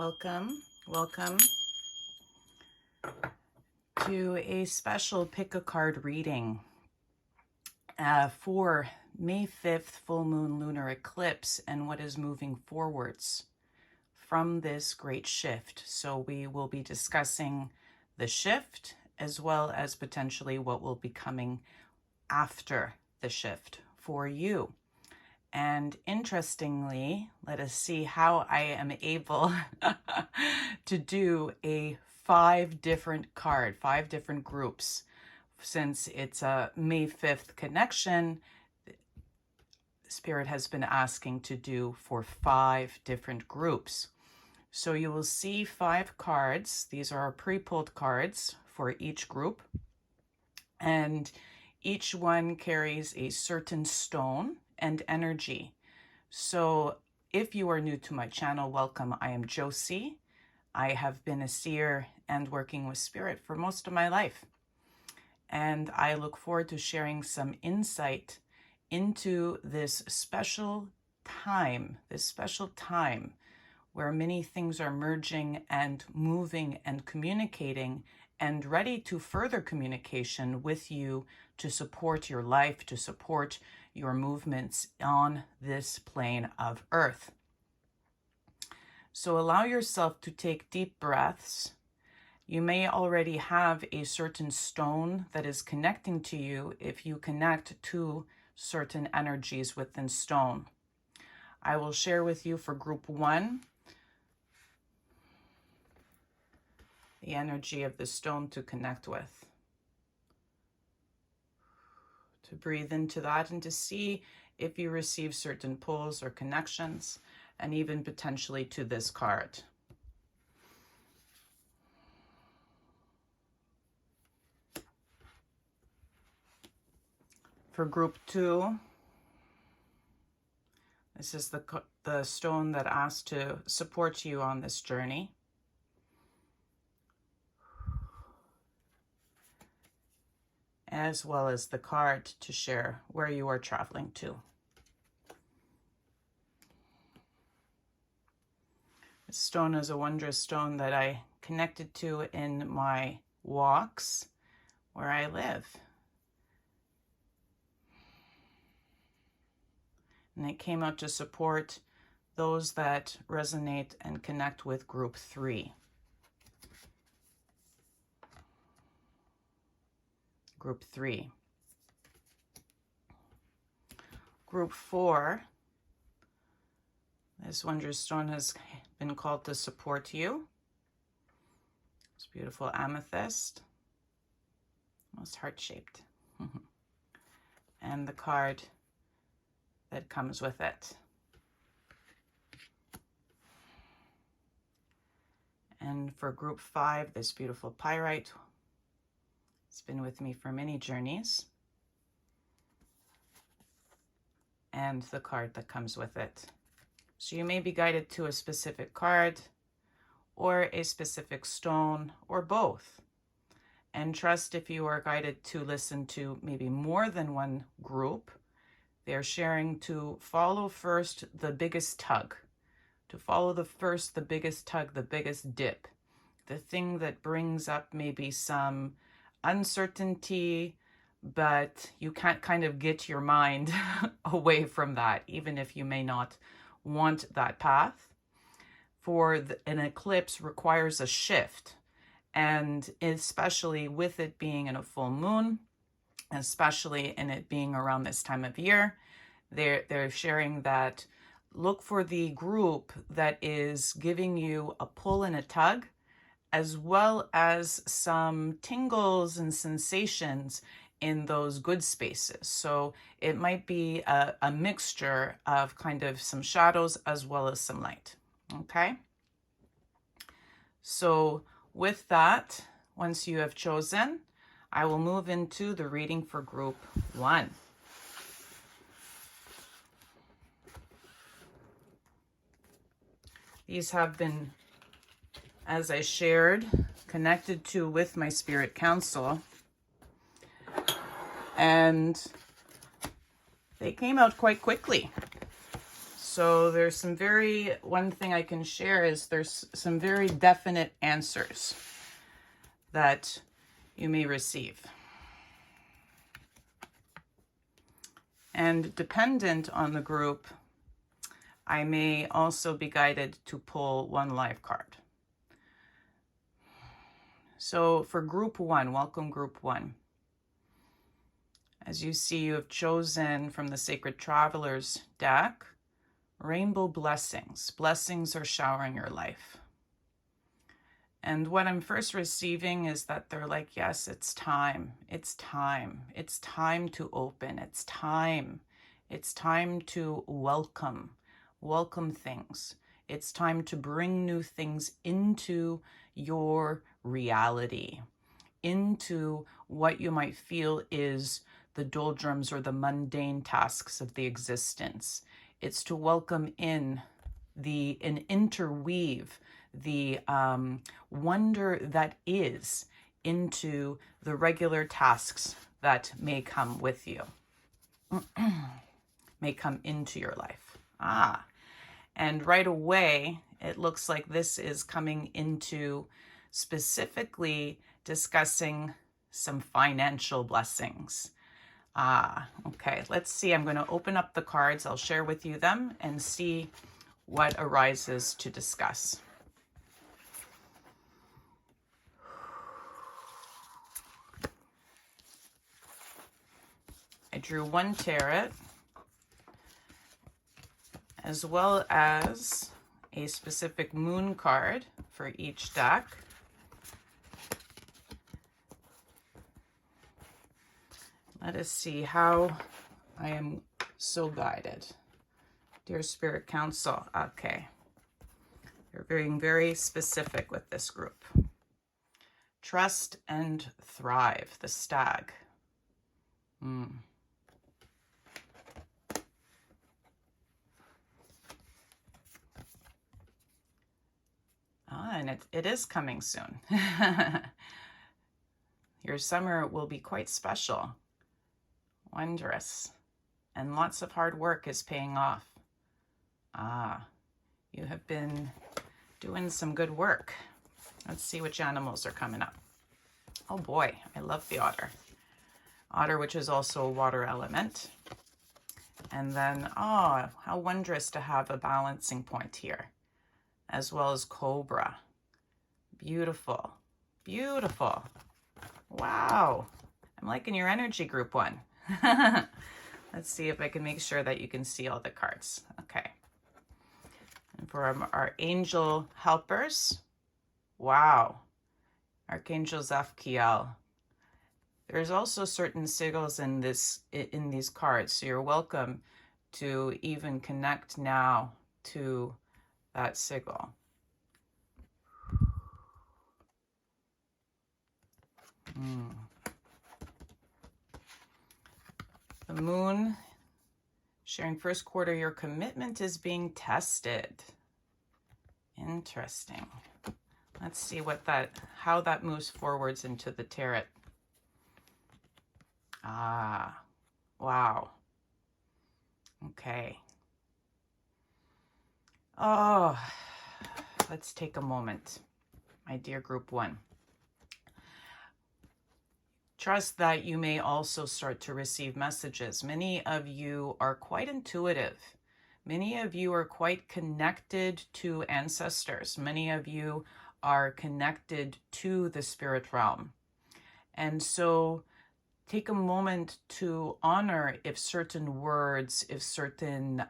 Welcome to a special pick a card reading for May 5th full moon lunar eclipse and what is moving forwards from this great shift. So we will be discussing the shift as well as potentially what will be coming after the shift for you. And interestingly, let us see how I am able to do a 5 different groups. Since it's a May 5th connection, Spirit has been asking to do for 5 different groups. So you will see 5 cards. These are pre-pulled cards for each group. And each one carries a certain stone and energy. So if you are new to my channel, welcome. I am Josie. I have been a seer and working with Spirit for most of my life. And I look forward to sharing some insight into this special time where many things are merging and moving and communicating and ready to further communication with you to support your life, to support your movements on this plane of Earth. So allow yourself to take deep breaths. You may already have a certain stone that is connecting to you if you connect to certain energies within stone. I will share with you for group 1 the energy of the stone to connect with. To breathe into that and to see if you receive certain pulls or connections, and even potentially to this card. For group 2, this is the stone that asks to support you on this journey. As well as the card to share where you are traveling to. This stone is a wondrous stone that I connected to in my walks where I live. And it came out to support those that resonate and connect with group 3. Group 3. Group 4, this wondrous stone has been called to support you. It's beautiful amethyst, almost heart-shaped. And the card that comes with it. And for group 5, this beautiful pyrite. It's been with me for many journeys. And the card that comes with it. So you may be guided to a specific card or a specific stone or both. And trust if you are guided to listen to maybe more than one group, they're sharing to follow first the biggest tug. To follow the biggest tug, the biggest dip. The thing that brings up maybe some uncertainty, but you can't kind of get your mind away from that, even if you may not want that path. For an eclipse requires a shift, and especially with it being in a full moon, especially in it being around this time of year, they're sharing that look for the group that is giving you a pull and a tug, as well as some tingles and sensations in those good spaces. So it might be a mixture of kind of some shadows as well as some light, okay? So with that, once you have chosen, I will move into the reading for group 1. These have been, as I shared, connected to with my spirit council, and they came out quite quickly. So there's some one thing I can share is there's some very definite answers that you may receive. And dependent on the group, I may also be guided to pull one live card. So for group one, welcome group one. As you see, you have chosen from the Sacred Travelers deck, Rainbow Blessings. Blessings are showering your life. And what I'm first receiving is that they're like, yes, it's time. It's time. It's time to open. It's time. It's time to welcome things. It's time to bring new things into your reality, into what you might feel is the doldrums or the mundane tasks of the existence. It's to welcome in and interweave the wonder that is into the regular tasks that may come with you, may come into your life. And right away, it looks like this is coming into specifically discussing some financial blessings. Okay, let's see. I'm going to open up the cards. I'll share with you them and see what arises to discuss. I drew one tarot, as well as a specific moon card for each deck. Let us see how I am so guided. Dear Spirit Council, okay. You're being very specific with this group. Trust and thrive, the stag. And it is coming soon. Your summer will be quite special, wondrous, and lots of hard work is paying off. You have been doing some good work. Let's see which animals are coming up. Oh boy, I love the otter. Otter, which is also a water element. And then, how wondrous to have a balancing point here, as well as cobra. Beautiful, beautiful. Wow, I'm liking your energy, group one. Let's see if I can make sure that you can see all the cards. Okay. And for our angel helpers, wow, Archangel Zapkiel. There's also certain sigils in these cards, so you're welcome to even connect now to that sigil. The moon, sharing first quarter, your commitment is being tested. Interesting. Let's see how that moves forwards into the tarot. Wow. Okay. Let's take a moment, my dear group one. Trust that you may also start to receive messages. Many of you are quite intuitive. Many of you are quite connected to ancestors. Many of you are connected to the spirit realm. And so take a moment to honor if certain words, if certain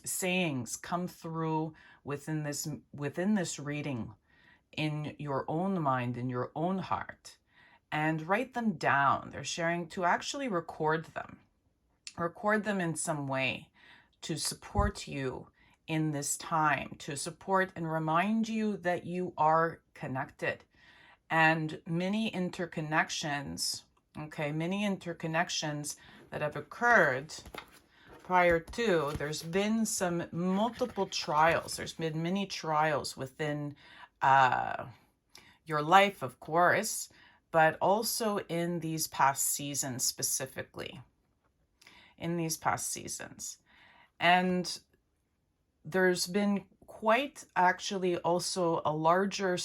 sayings come through within this reading in your own mind, in your own heart. And write them down. They're sharing to actually record them in some way to support you in this time, to support and remind you that you are connected. And many interconnections that have occurred prior to, there's been some multiple trials. There's been many trials within your life, of course, but also in these past seasons specifically. In these past seasons. And there's been quite actually also a larger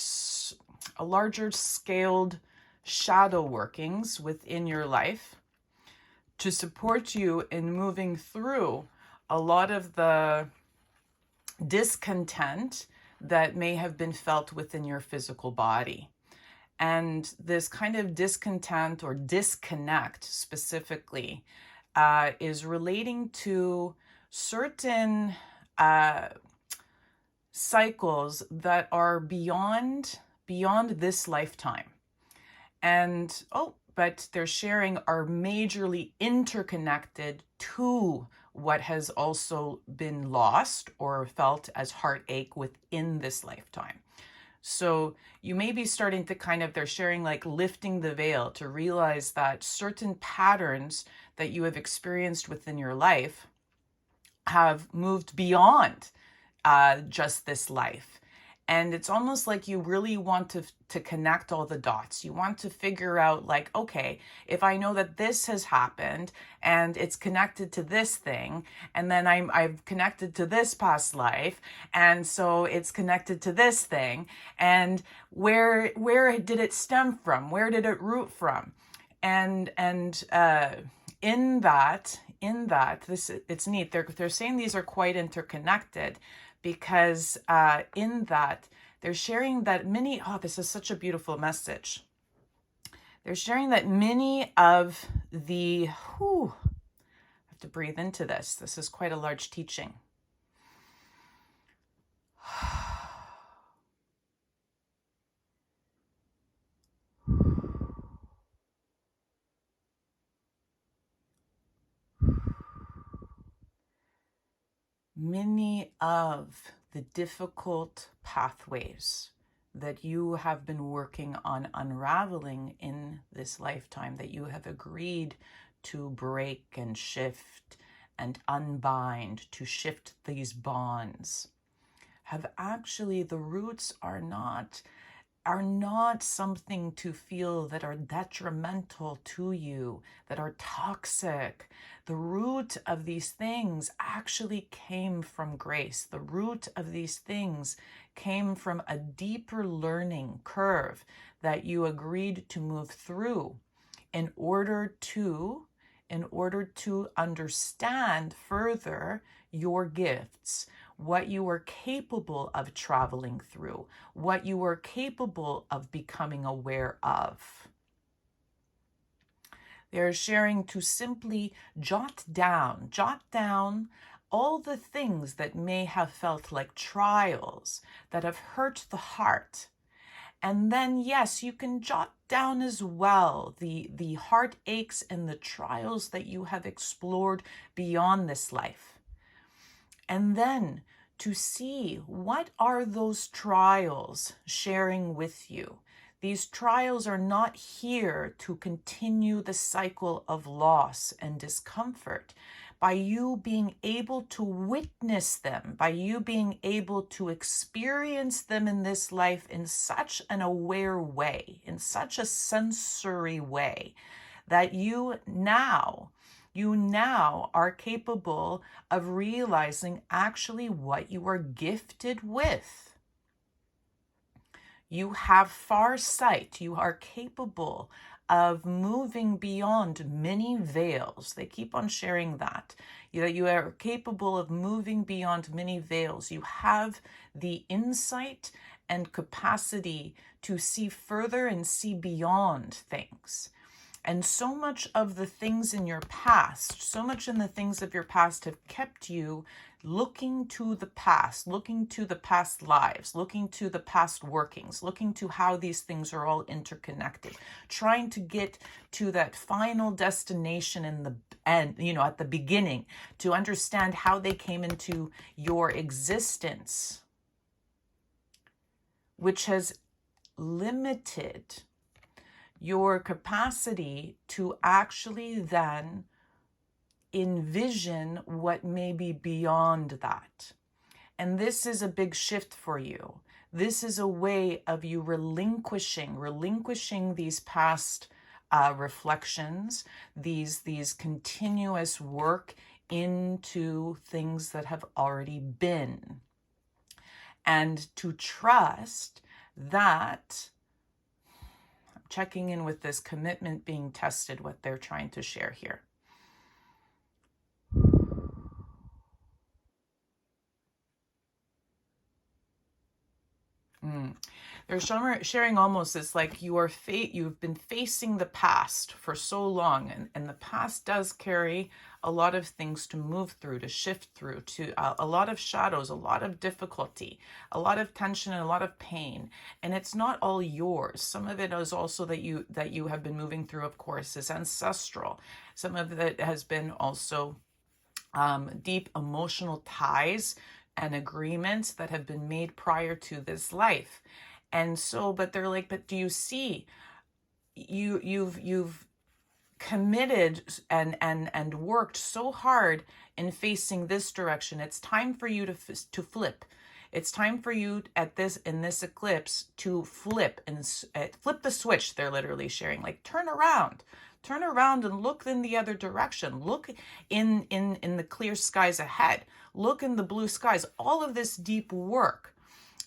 scaled shadow workings within your life to support you in moving through a lot of the discontent that may have been felt within your physical body. And this kind of discontent or disconnect specifically is relating to certain cycles that are beyond this lifetime. And but they're sharing are majorly interconnected to what has also been lost or felt as heartache within this lifetime. So you may be starting to kind of, they're sharing like lifting the veil to realize that certain patterns that you have experienced within your life have moved beyond just this life. And it's almost like you really want to connect all the dots. You want to figure out like, okay, if I know that this has happened and it's connected to this thing, and then I've connected to this past life, and so it's connected to this thing, and where did it stem from? Where did it root from? And in that, it's neat. They're saying these are quite interconnected, because in that they're sharing that this is such a beautiful message. They're sharing that many of the, I have to breathe into this. This is quite a large teaching. Many of the difficult pathways that you have been working on unraveling in this lifetime, that you have agreed to break and shift and unbind, to shift these bonds, have actually, the roots are not something to feel that are detrimental to you, that are toxic. The root of these things actually came from grace. The root of these things came from a deeper learning curve that you agreed to move through in order to understand further your gifts, what you are capable of traveling through, what you are capable of becoming aware of. They're sharing to simply jot down all the things that may have felt like trials, that have hurt the heart. And then, yes, you can jot down as well the heartaches and the trials that you have explored beyond this life. And then to see what are those trials sharing with you. These trials are not here to continue the cycle of loss and discomfort. By you being able to witness them, by you being able to experience them in this life in such an aware way, in such a sensory way, that you now are capable of realizing actually what you are gifted with. You have far sight. You are capable of moving beyond many veils. They keep on sharing that. You are capable of moving beyond many veils. You have the insight and capacity to see further and see beyond things. And so much of the things in your past, have kept you looking to the past, looking to the past lives, looking to the past workings, looking to how these things are all interconnected, trying to get to that final destination in the end, at the beginning, to understand how they came into your existence, which has limited your capacity to actually then envision what may be beyond that. And this is a big shift for you. This is a way of you relinquishing these past reflections, these continuous work into things that have already been, and to trust that, I'm checking in with this commitment being tested, what they're trying to share here. They're sharing almost it's like you've been facing the past for so long, and the past does carry a lot of things to move through, to shift through, to a lot of shadows, a lot of difficulty, a lot of tension, and a lot of pain. And it's not all yours. Some of it is also that you have been moving through, of course, is ancestral. Some of it has been also deep emotional ties and agreements that have been made prior to this life. And so, but they're like, but do you see, you've committed and worked so hard in facing this direction. It's time for you to flip. It's time for you in this eclipse to flip and flip the switch. They're literally sharing, like, turn around and look in the other direction. Look in the clear skies ahead. Look in the blue skies. All of this deep work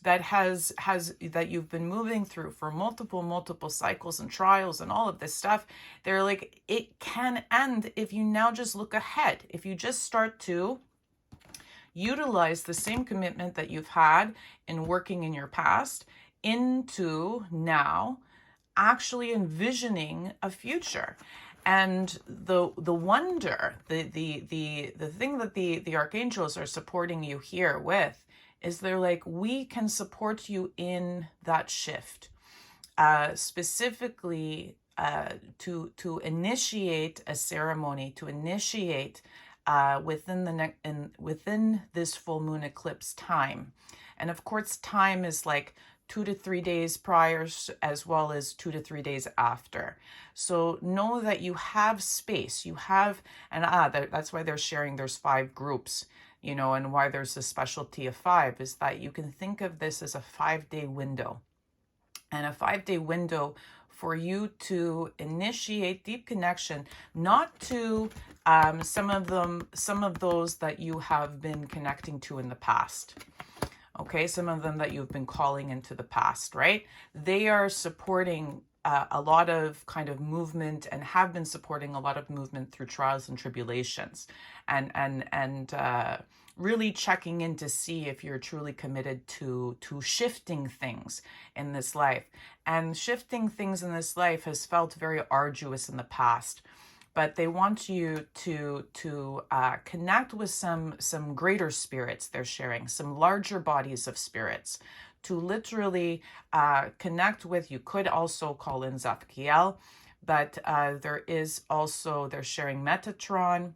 that you've been moving through for multiple cycles and trials and all of this stuff, they're like, it can end if you now just look ahead. If you just start to utilize the same commitment that you've had in working in your past into now actually envisioning a future. And the wonder, the thing that the archangels are supporting you here with is they're like, we can support you in that shift, specifically to initiate a ceremony, to initiate within this full moon eclipse time. And of course, time is like 2 to 3 days prior, as well as 2 to 3 days after. So know that you have space, you have, and that's why they're sharing there's 5 groups, and why there's a specialty of 5 is that you can think of this as a 5-day window. And a 5-day window for you to initiate deep connection, not to some of those that you have been connecting to in the past. Okay, some of them that you've been calling into the past, right? They are supporting a lot of kind of movement, and have been supporting a lot of movement through trials and tribulations, and really checking in to see if you're truly committed to shifting things in this life. And shifting things in this life has felt very arduous in the past. But they want you to connect with some greater spirits. They're sharing some larger bodies of spirits to literally connect with. You could also call in Zadkiel, but there is also, they're sharing Metatron,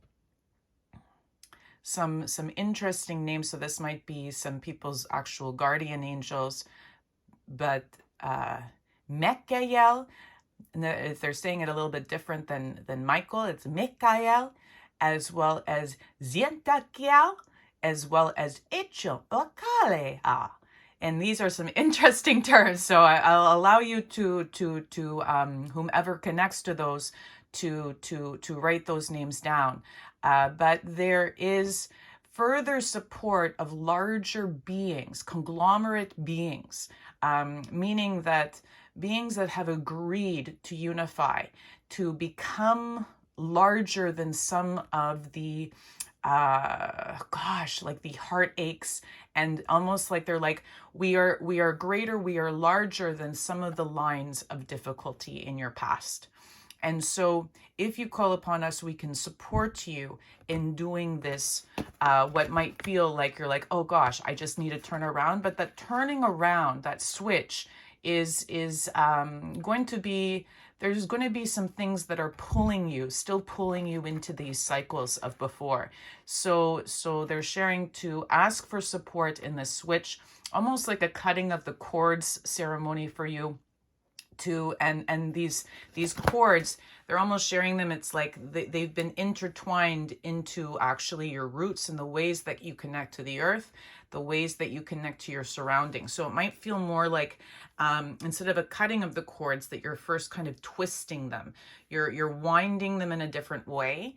some interesting names. So this might be some people's actual guardian angels, but Mekael. And if they're saying it a little bit different than Michael, it's Mikael, as well as Zientakiel, as well as Echo Okalea. And these are some interesting terms. So I'll allow you to whomever connects to those to write those names down. But there is further support of larger beings, conglomerate beings, meaning that beings that have agreed to unify, to become larger than some of the, like the heartaches, and almost like they're like, we are greater, we are larger than some of the lines of difficulty in your past. And so if you call upon us, we can support you in doing this, what might feel like you're like, oh gosh, I just need to turn around. But that turning around, that switch is going to be, there's going to be some things that are still pulling you into these cycles of before. So they're sharing to ask for support in the switch, almost like a cutting of the cords ceremony for you. And these cords, they're almost sharing them. It's like they've been intertwined into actually your roots and the ways that you connect to the earth, the ways that you connect to your surroundings. So it might feel more like instead of a cutting of the cords, that you're first kind of twisting them. You're winding them in a different way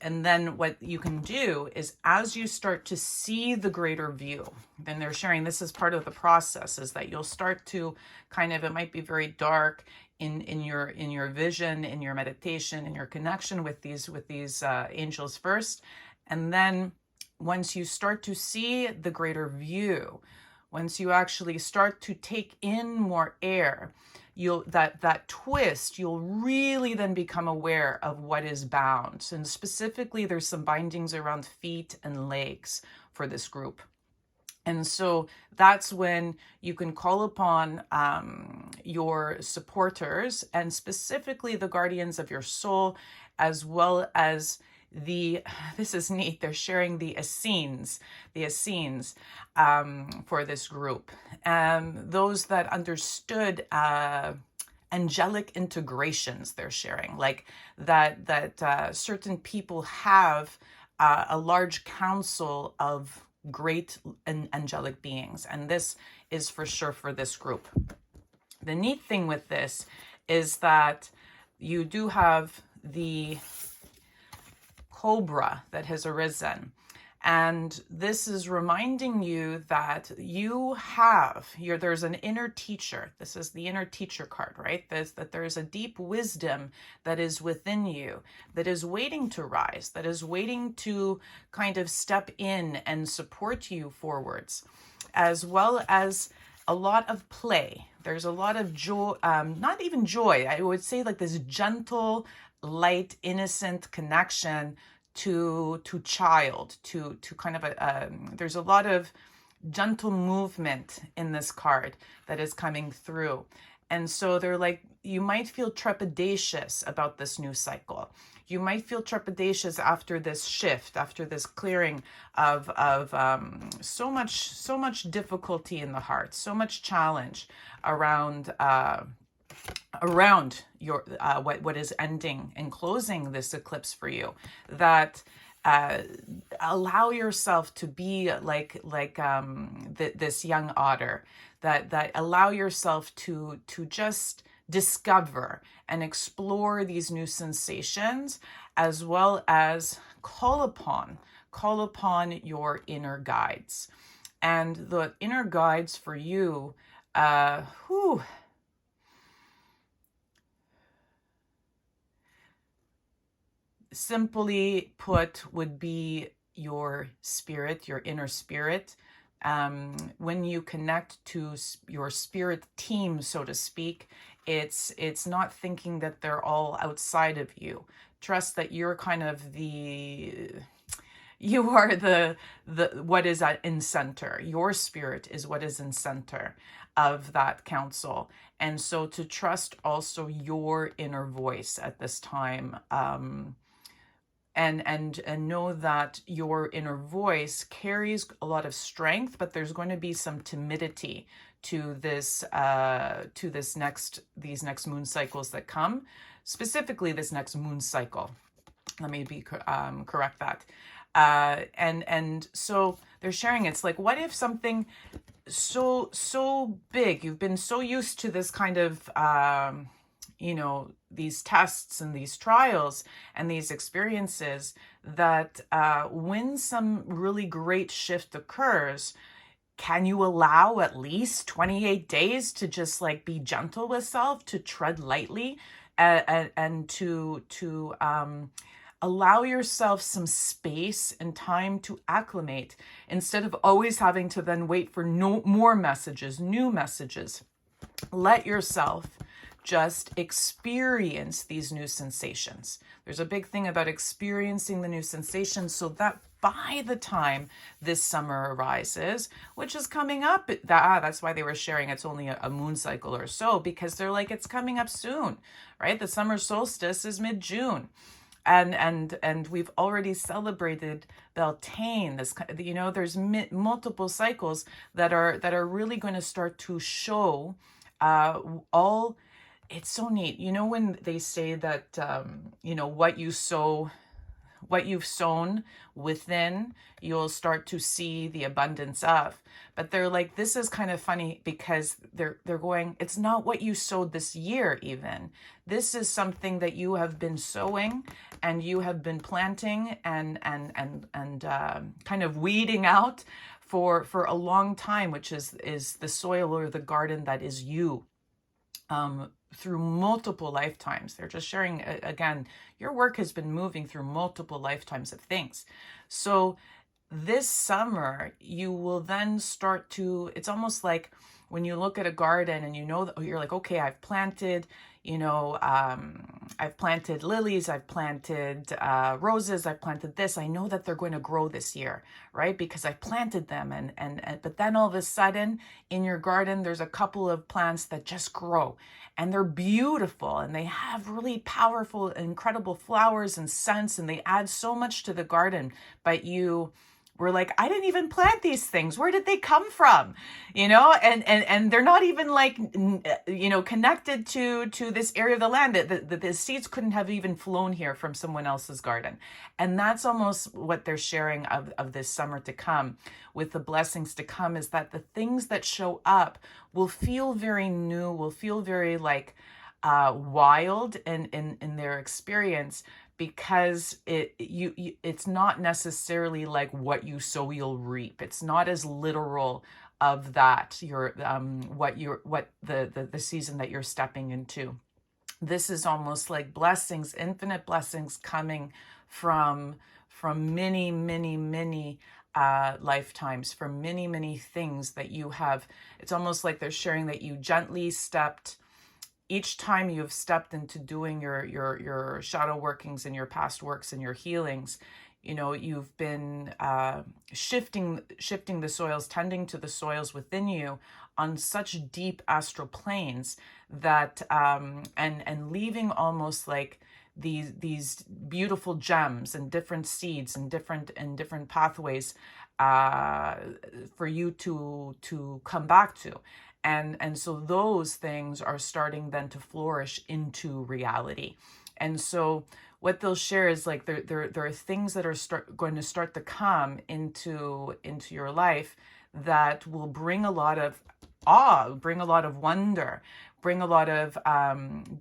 And then what you can do is, as you start to see the greater view, then they're sharing this is part of the process, is that you'll start to kind of, it might be very dark in your vision, in your meditation, in your connection with these angels first. And then once you start to see the greater view, once you actually start to take in more air, you'll that twist, you'll really then become aware of what is bound. And specifically, there's some bindings around feet and legs for this group. And so that's when you can call upon your supporters, and specifically the guardians of your soul, as well as this is neat, they're sharing the Essenes for this group. Those that understood angelic integrations, they're sharing, like that certain people have a large council of great angelic beings, and this is for sure for this group. The neat thing with this is that you do have the cobra that has arisen, and this is reminding you that there's an inner teacher. This is the inner teacher card, right? That there's a deep wisdom that is within you, that is waiting to rise, that is waiting to kind of step in and support you forwards, as well as a lot of play. There's a lot of joy, not even joy, I would say, like this gentle, light, innocent connection to child, to kind of there's a lot of gentle movement in this card that is coming through. And so they're like, you might feel trepidatious about this new cycle. You might feel trepidatious after this shift, after this clearing of so much difficulty in the heart, so much challenge around your what is ending and closing this eclipse for you, that allow yourself to be like this young otter, that allow yourself to just discover and explore these new sensations, as well as call upon your inner guides. And the inner guides for you, simply put, would be your spirit, your inner spirit. When you connect to your spirit team, so to speak, it's not thinking that they're all outside of you. Trust that you're kind of you are the what is in center. Your spirit is what is in center of that council. And so to trust also your inner voice at this time, and know that your inner voice carries a lot of strength, but there's going to be some timidity to these next moon cycles that come, specifically this next moon cycle. Let me correct that. And so they're sharing, it's like, what if something so big, you've been so used to this kind of these tests and these trials and these experiences, that when some really great shift occurs, can you allow at least 28 days to just like be gentle with self, to tread lightly, and to allow yourself some space and time to acclimate, instead of always having to then wait for more messages, new messages. Let yourself just experience these new sensations. There's a big thing about experiencing the new sensations, so that by the time this summer arises, which is coming up, that's why they were sharing it's only a moon cycle or so, because they're like, it's coming up soon, right? The summer solstice is mid-June. And we've already celebrated Beltane. There's multiple cycles that are really going to start to show all. It's so neat. When they say that, what you sow, what you've sown within, you'll start to see the abundance of. But they're like, this is kind of funny because they're going, it's not what you sowed this year even. This is something that you have been sowing and you have been planting and kind of weeding out for a long time, which is the soil or the garden that is you. Through multiple lifetimes. They're just sharing, again, your work has been moving through multiple lifetimes of things. So this summer, you will then start to, it's almost like when you look at a garden and you know that you're like, okay, I've planted, I've planted lilies, I've planted roses, I've planted this. I know that they're going to grow this year, right? Because I planted them. But then all of a sudden in your garden, there's a couple of plants that just grow and they're beautiful and they have really powerful, incredible flowers and scents and they add so much to the garden. But you were like, I didn't even plant these things. Where did they come from? And they're not even like, connected to this area of the land. The seeds couldn't have even flown here from someone else's garden. And that's almost what they're sharing of this summer to come, with the blessings to come, is that the things that show up will feel very new, will feel very like wild in their experience, because it's not necessarily like what you sow you'll reap. It's not as literal of that, what the season that you're stepping into. This is almost like blessings, infinite blessings coming from many, many, many lifetimes, from many, many things that you have. It's almost like they're sharing that you gently stepped. Each time you've stepped into doing your shadow workings and your past works and your healings, you've been shifting the soils, tending to the soils within you on such deep astral planes that and leaving almost like these beautiful gems and different seeds and different pathways for you to come back to. And so those things are starting then to flourish into reality. And so what they'll share is like there are things that are going to start to come into your life that will bring a lot of awe, bring a lot of wonder, bring a lot of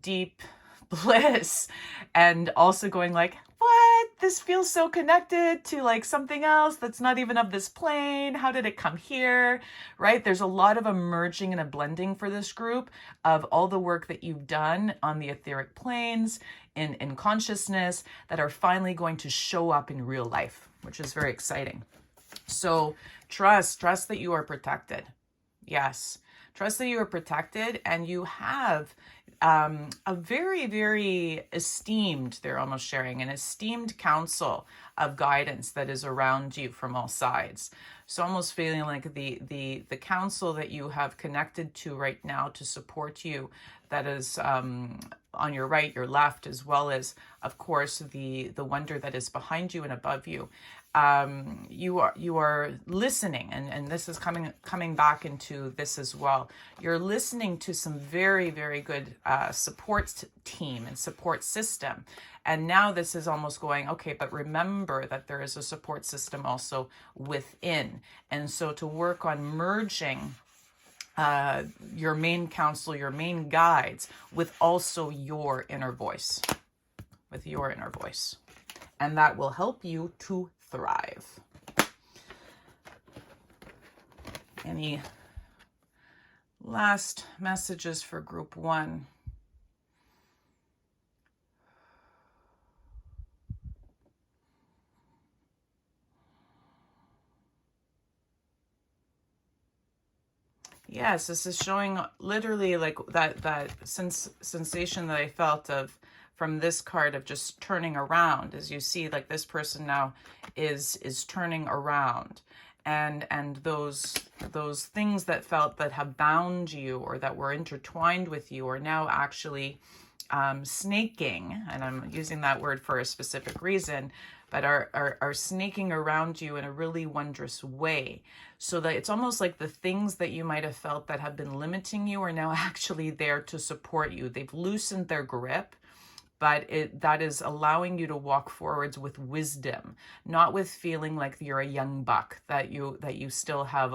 deep bliss, and also going like, what? This feels so connected to like something else that's not even of this plane. How did it come here? Right? There's a lot of a merging and a blending for this group of all the work that you've done on the etheric planes, in consciousness, that are finally going to show up in real life, which is very exciting. So trust that you are protected. Yes. Trust that you are protected, and you have a very, very esteemed, they're almost sharing, an esteemed council of guidance that is around you from all sides. So almost feeling like the council that you have connected to right now to support you, that is on your right, your left, as well as, of course, the wonder that is behind you and above you. You are listening, and this is coming back into this as well. You're listening to some very, very good support team and support system. And now this is almost going, okay, but remember that there is a support system also within. And so to work on merging your main counsel, your main guides, with also your inner voice, and that will help you to thrive. Any last messages for group 1? Yes, this is showing literally like that sensation that I felt of from this card of just turning around. As you see, like this person now is turning around, and those things that have bound you or that were intertwined with you are now actually snaking, and I'm using that word for a specific reason, but are snaking around you in a really wondrous way. So that it's almost like the things that you might have felt that have been limiting you are now actually there to support you. They've loosened their grip, but that is allowing you to walk forwards with wisdom, not with feeling like you're a young buck, that you still have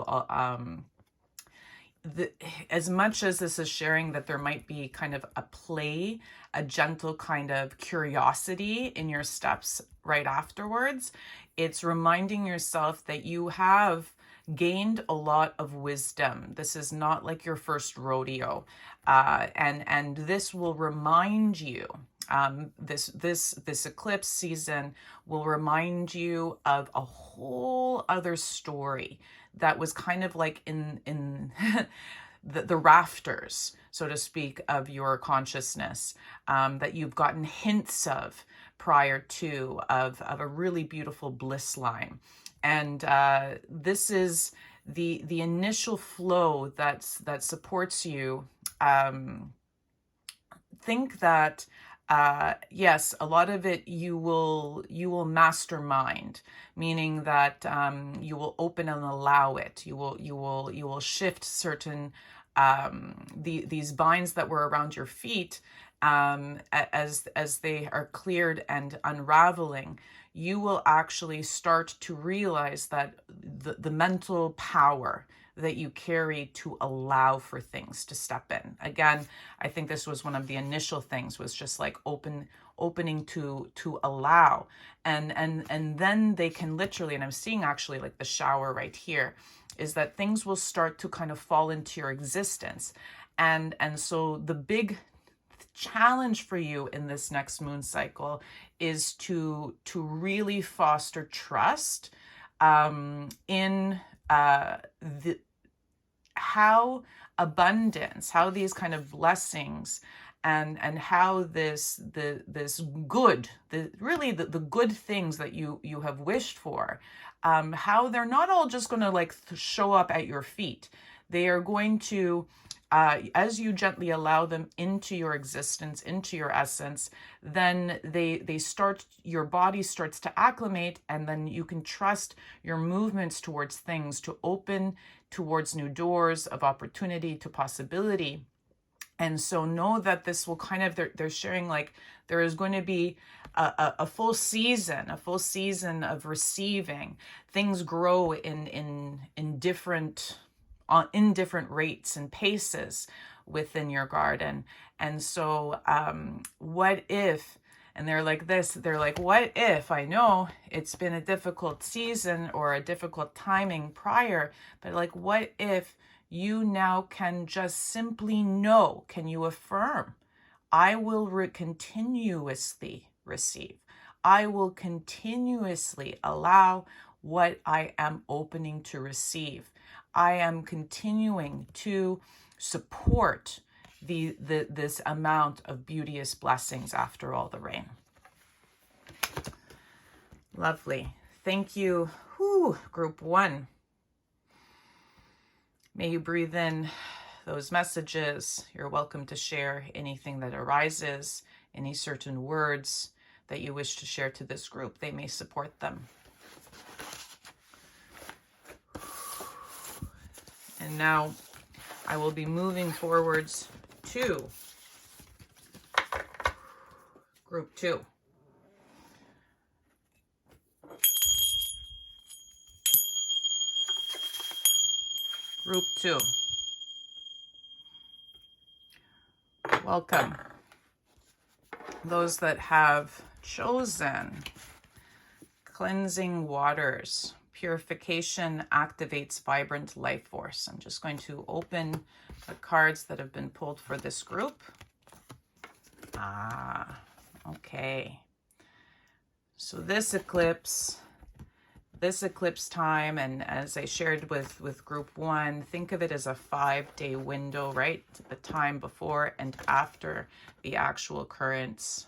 as much as this is sharing that there might be kind of a play, a gentle kind of curiosity in your steps right afterwards, it's reminding yourself that you have gained a lot of wisdom. This is not like your first rodeo, and this will remind you. This eclipse season will remind you of a whole other story that was kind of like in the rafters, so to speak, of your consciousness, that you've gotten hints of prior to, of a really beautiful bliss line. And this is the initial flow that supports you. Think that yes, a lot of it you will mastermind, meaning that you will open and allow it. You will shift certain these binds that were around your feet, as they are cleared and unraveling. You will actually start to realize that the mental power that you carry to allow for things to step in. Again, I think this was one of the initial things, was just like opening to allow. And then they can literally, and I'm seeing actually like the shower right here, is that things will start to kind of fall into your existence. And so the big challenge for you in this next moon cycle is to really foster trust in how abundance, how these kind of blessings, and how this good, really the good things that you have wished for, how they're not all just going to like show up at your feet. They are going to, as you gently allow them into your existence, into your essence, then they start, your body starts to acclimate, and then you can trust your movements towards things to open towards new doors of opportunity to possibility. And so know that this will kind of, they're sharing like there is going to be a full season of receiving. Things grow in different rates and paces within your garden. And so what if, and they're like this, they're like, what if, I know it's been a difficult season or a difficult timing prior, but like, what if you now can just simply know, can you affirm, I will continuously receive. I will continuously allow what I am opening to receive. I am continuing to support this amount of beauteous blessings after all the rain. Lovely. Thank you, group 1. May you breathe in those messages. You're welcome to share anything that arises, any certain words that you wish to share to this group. They may support them. And now I will be moving forwards to group 2. Group 2. Welcome. Those that have chosen cleansing waters. Purification activates vibrant life force. I'm just going to open the cards that have been pulled for this group. Okay. So this eclipse time, and as I shared with group 1, think of it as a 5-day window, right? The time before and after the actual occurrence.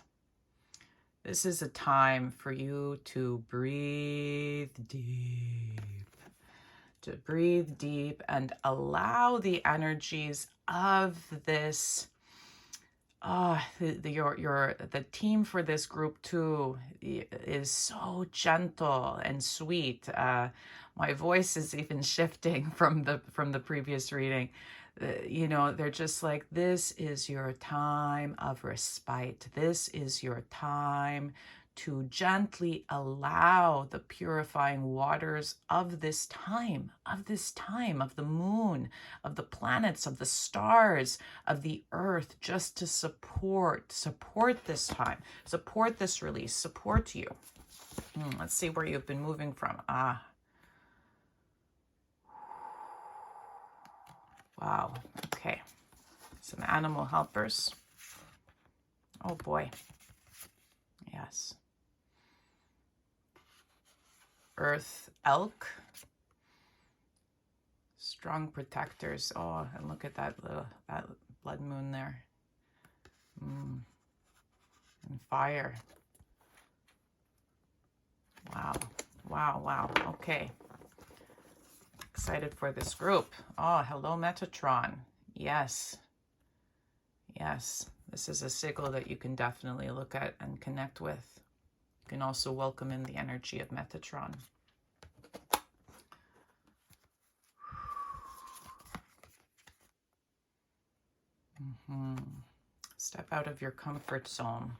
This is a time for you to breathe deep, and allow the energies of this. The team for this group 2 is so gentle and sweet. My voice is even shifting from the previous reading. You know, they're just like, this is your time of respite. This is your time to gently allow the purifying waters of this time, of the moon, of the planets, of the stars, of the earth, just to support this time, support this release, support you. Let's see where you've been moving from. Wow. Okay. Some animal helpers. Oh boy. Yes. Earth elk. Strong protectors. Oh, and look at that blood moon there. And fire. Wow. Wow, wow. Okay. Excited for this group. Oh, hello, Metatron. Yes. Yes. This is a sigil that you can definitely look at and connect with. You can also welcome in the energy of Metatron. Step out of your comfort zone.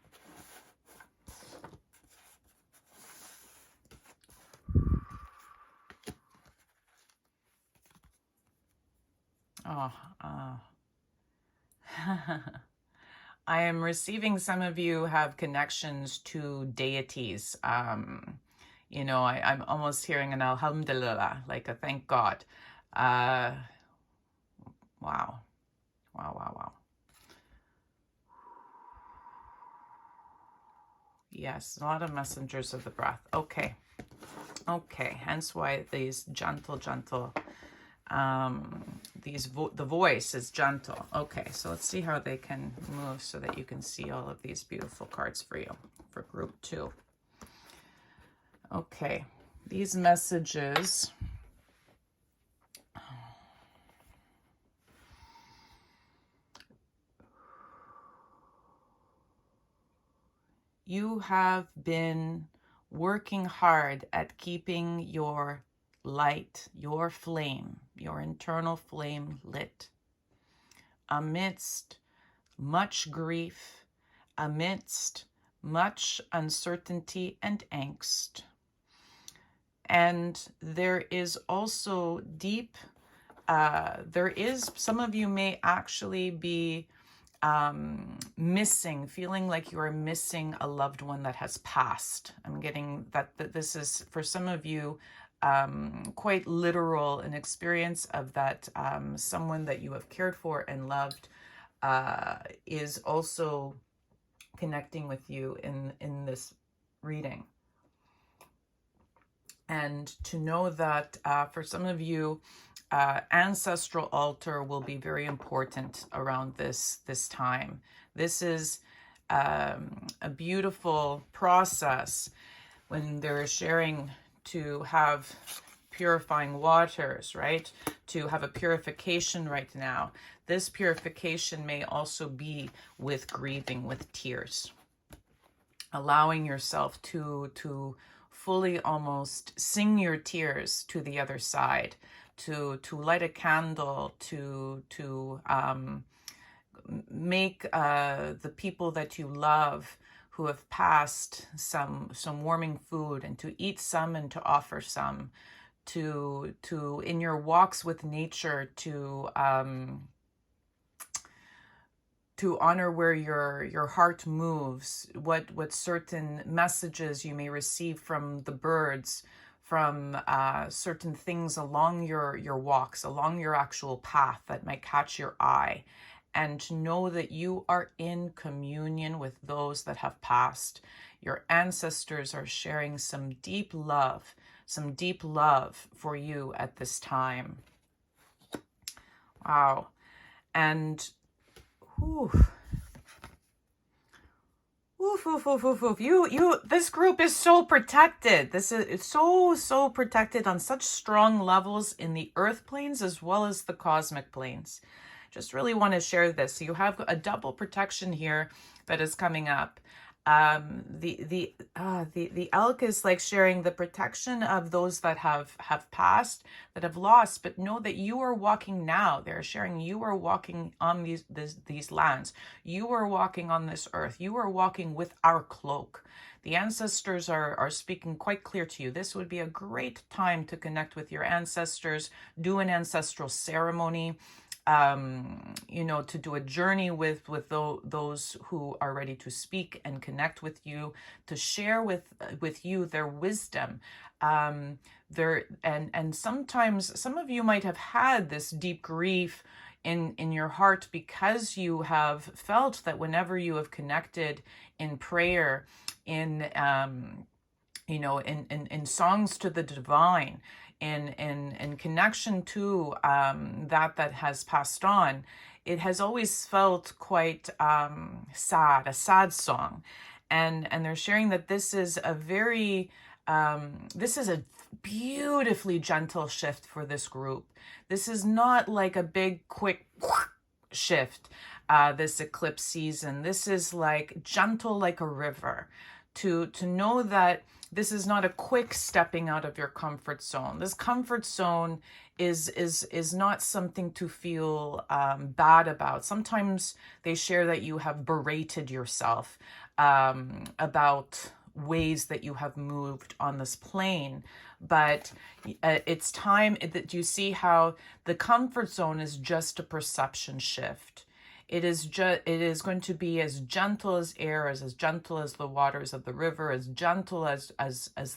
I am receiving some of you have connections to deities. You know, I'm almost hearing an alhamdulillah, like a thank God. Wow. Wow, wow, wow. Yes, a lot of messengers of the breath. Okay. Okay, hence why these gentle, the voice is gentle. Okay, so let's see how they can move so that you can see all of these beautiful cards for you for group 2. Okay, these messages. You have been working hard at keeping your light, your flame, your internal flame lit amidst much grief, amidst much uncertainty and angst. And there is also deep, some of you may actually be feeling like you are missing a loved one that has passed. I'm getting that this is, for some of you, quite literal, an experience of that someone that you have cared for and loved is also connecting with you in this reading. And to know that for some of you, ancestral altar will be very important around this time. This is a beautiful process when they're sharing to have purifying waters, right? To have a purification right now. This purification may also be with grieving, with tears. Allowing yourself to fully almost sing your tears to the other side, to light a candle, to make the people that you love who have passed some warming food, and to eat some and to offer some, to in your walks with nature, to honor where your heart moves, what certain messages you may receive from the birds, from certain things along your walks, along your actual path that might catch your eye, and to know that you are in communion with those that have passed. Your ancestors are sharing some deep love for you at this time. Wow. And this group is so protected. It's so protected on such strong levels in the earth planes as well as the cosmic planes. Just really want to share this. So you have a double protection here that is coming up. The elk is like sharing the protection of those that have passed, that have lost, but know that you are walking now. They're sharing you are walking on these lands. You are walking on this earth. You are walking with our cloak. The ancestors are speaking quite clear to you. This would be a great time to connect with your ancestors, do an ancestral ceremony, you know, to do a journey with those who are ready to speak and connect with you, to share with you their wisdom. And sometimes some of you might have had this deep grief in your heart because you have felt that whenever you have connected in prayer, in you know, in songs to the divine, in connection to that has passed on, it has always felt quite sad, a sad song. And they're sharing that this is a very this is a beautifully gentle shift for this group. This is not like a big quick shift, this eclipse season. This is like gentle like a river. To know that this is not a quick stepping out of your comfort zone. This comfort zone is not something to feel bad about. Sometimes they share that you have berated yourself about ways that you have moved on this plane, but it's time that you see how the comfort zone is just a perception shift. It is going to be as gentle as air, as gentle as the waters of the river, as gentle as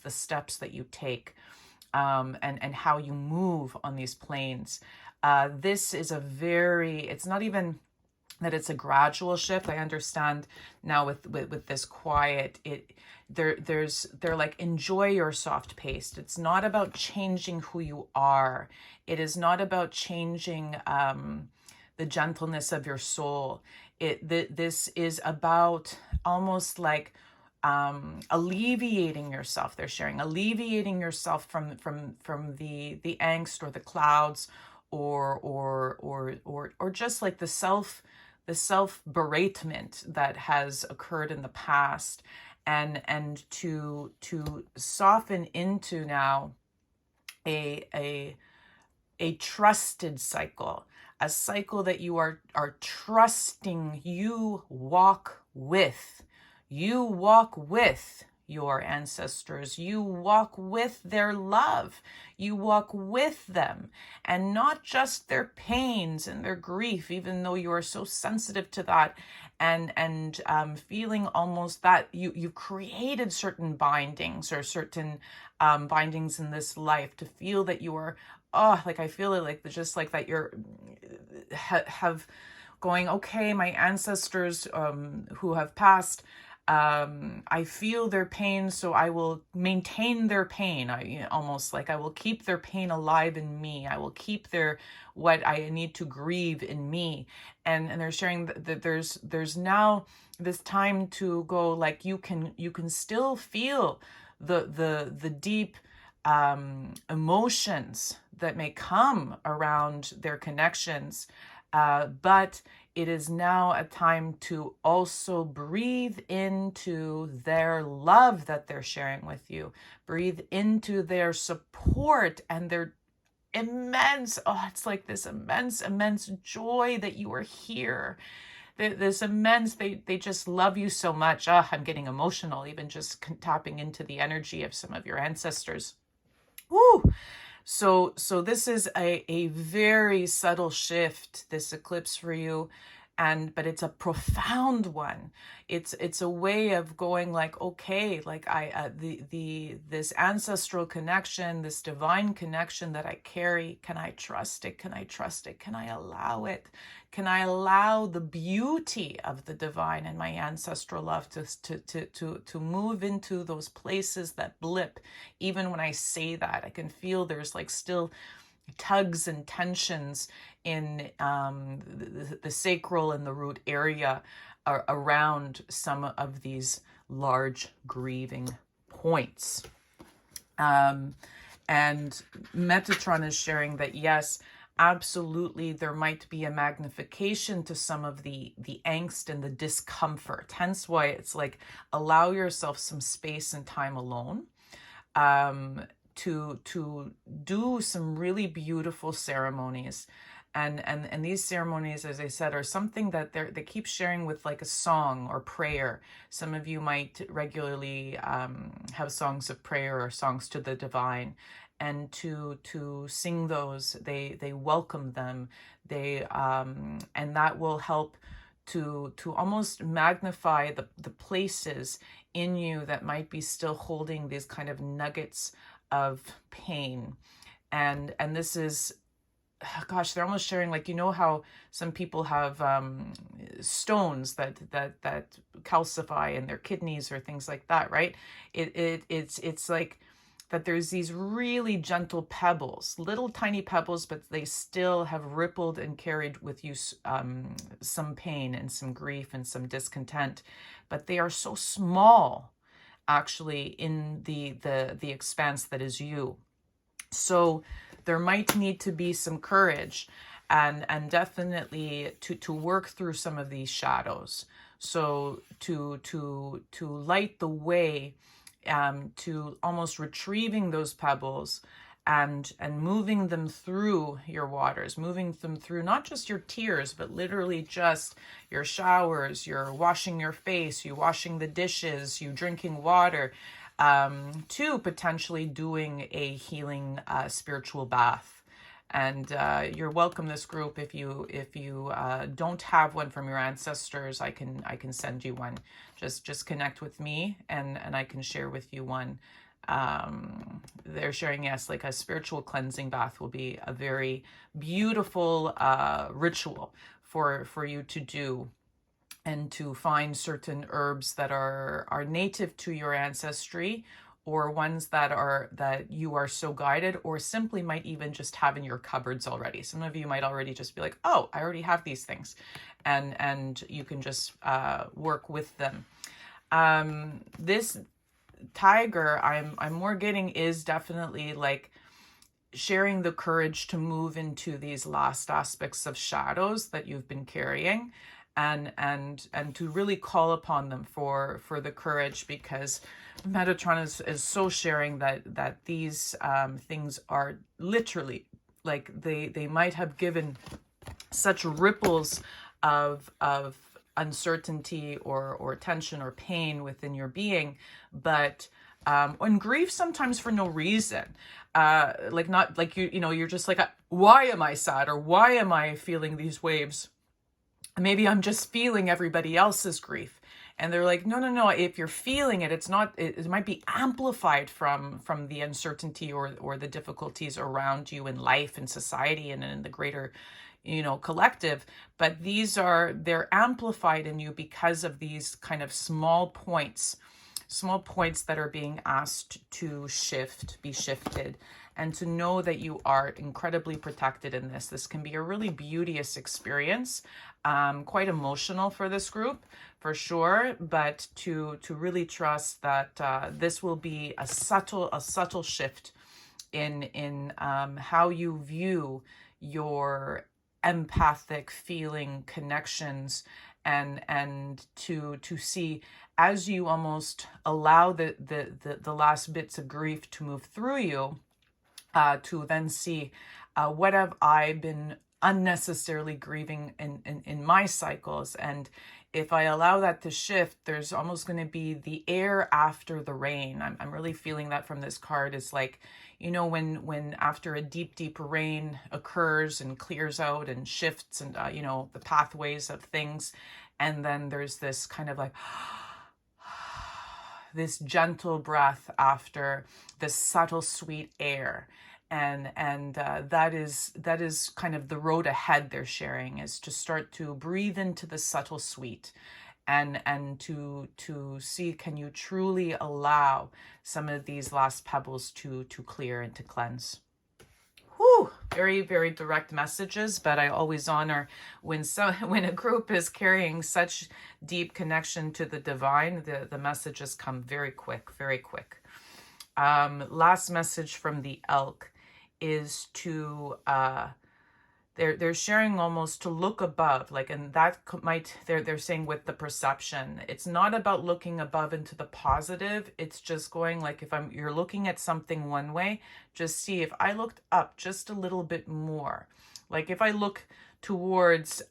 the steps that you take, and how you move on these planes. This is it's not even that it's a gradual shift. I understand now with this quiet, they're like, enjoy your soft pace. It's not about changing who you are. It is not about changing the gentleness of your soul. This is about almost like alleviating yourself. They're sharing alleviating yourself from the angst or the clouds, or just like the self beratement that has occurred in the past, and to soften into now a trusted cycle, a cycle that you are trusting. You walk with your ancestors. You walk with their love. You walk with them, and not just their pains and their grief, even though you are so sensitive to that, and feeling almost that you created certain bindings, or certain bindings in this life, to feel that you are, like I feel it, like just like that you're have going, okay, my ancestors who have passed, I feel their pain, so I will maintain their pain. Almost like I will keep their pain alive in me. I will keep what I need to grieve in me. And they're sharing that there's now this time to go, like, you can still feel the deep emotions that may come around their connections, but it is now a time to also breathe into their love that they're sharing with you. Breathe into their support and their immense, it's like this immense joy that you are here. This immense, they just love you so much. I'm getting emotional, even just tapping into the energy of some of your ancestors. Woo! So this is a very subtle shift, this eclipse for you, but it's a profound one. It's a way of going, like, okay, like this ancestral connection, this divine connection that I carry, can I trust it? Can I trust it? Can I allow it? Can I allow the beauty of the divine and my ancestral love to move into those places that blip? Even when I say that, I can feel there's like still tugs and tensions in the sacral and the root area around some of these large grieving points. And Metatron is sharing that, yes, absolutely there might be a magnification to some of the angst and the discomfort. Hence why it's like, allow yourself some space and time alone, um, to do some really beautiful ceremonies. And these ceremonies, as I said, are something that they keep sharing with, like a song or prayer. Some of you might regularly have songs of prayer or songs to the divine, and to sing those, they welcome them, and that will help to almost magnify the places in you that might be still holding these kind of nuggets of pain. And this is, gosh, they're almost sharing, like, you know how some people have stones that calcify in their kidneys or things like that, right? It's like that there's these really gentle pebbles, little tiny pebbles, but they still have rippled and carried with you some pain and some grief and some discontent, but they are so small actually in the expanse that is you. So there might need to be some courage and definitely to work through some of these shadows. So to light the way, to almost retrieving those pebbles and moving them through your waters, moving them through not just your tears, but literally just your showers, you're washing your face, you washing the dishes, you drinking water, to potentially doing a healing spiritual bath. And you're welcome, this group. If you don't have one from your ancestors, I can send you one. Just connect with me, and I can share with you one. They're sharing, yes, like a spiritual cleansing bath will be a very beautiful ritual for you to do, and to find certain herbs that are native to your ancestry, or ones that you are so guided, or simply might even just have in your cupboards already. Some of you might already just be like, oh, I already have these things, and you can just work with them. This tiger I'm more getting is definitely like sharing the courage to move into these last aspects of shadows that you've been carrying, and to really call upon them for the courage, because Metatron is so sharing that these things are literally like they might have given such ripples of uncertainty or tension or pain within your being, but and grief sometimes for no reason, like not like you know, you're just like, why am I sad, or why am I feeling these waves? Maybe I'm just feeling everybody else's grief. And they're like, no, if you're feeling it, it's not, it might be amplified from the uncertainty or the difficulties around you in life and society and in the greater, you know, collective. But they're amplified in you because of these kind of small points that are being asked to be shifted, and to know that you are incredibly protected in this. This can be a really beauteous experience, quite emotional for this group, for sure, but to really trust that this will be a subtle shift in how you view your empathic feeling connections, and to see, as you almost allow the last bits of grief to move through you, to then see, what have I been unnecessarily grieving in my cycles. And if I allow that to shift, there's almost going to be the air after the rain. I'm really feeling that from this card. Is like, you know, when after a deep rain occurs and clears out and shifts, and you know, the pathways of things, and then there's this kind of like this gentle breath after this subtle sweet air. And that is kind of the road ahead. They're sharing is to start to breathe into the subtle sweet, and to see, can you truly allow some of these last pebbles to clear and to cleanse. Whew, very, very direct messages, but I always honor when a group is carrying such deep connection to the divine, the messages come very quick, very quick. Last message from the elk is to they're sharing almost to look above, like, and that might, they're saying with the perception, it's not about looking above into the positive. It's just going like, if you're looking at something one way, just see if I looked up just a little bit more. Like if I look towards,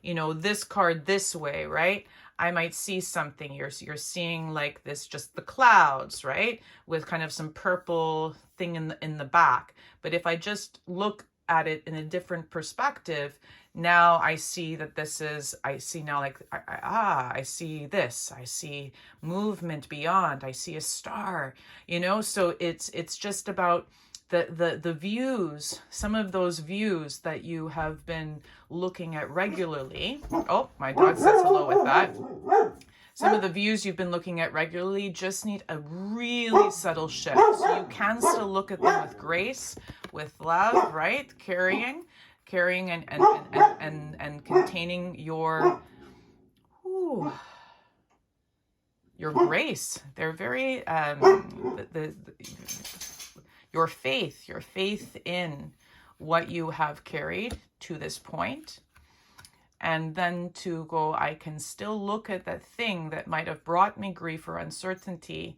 you know, this card this way, right? I might see something. You're seeing like this, just the clouds, right? With kind of some purple thing in the back. But if I just look at it in a different perspective, now I see that this is, I see now like, I see this, I see movement beyond, I see a star, you know? So it's just about the views, some of those views that you have been looking at regularly. Oh, my dog says hello with that. Some of the views you've been looking at regularly just need a really subtle shift. So you can still look at them with grace, with love, right? Carrying and containing your grace. They're very your faith in what you have carried to this point. And then to go, I can still look at that thing that might have brought me grief or uncertainty,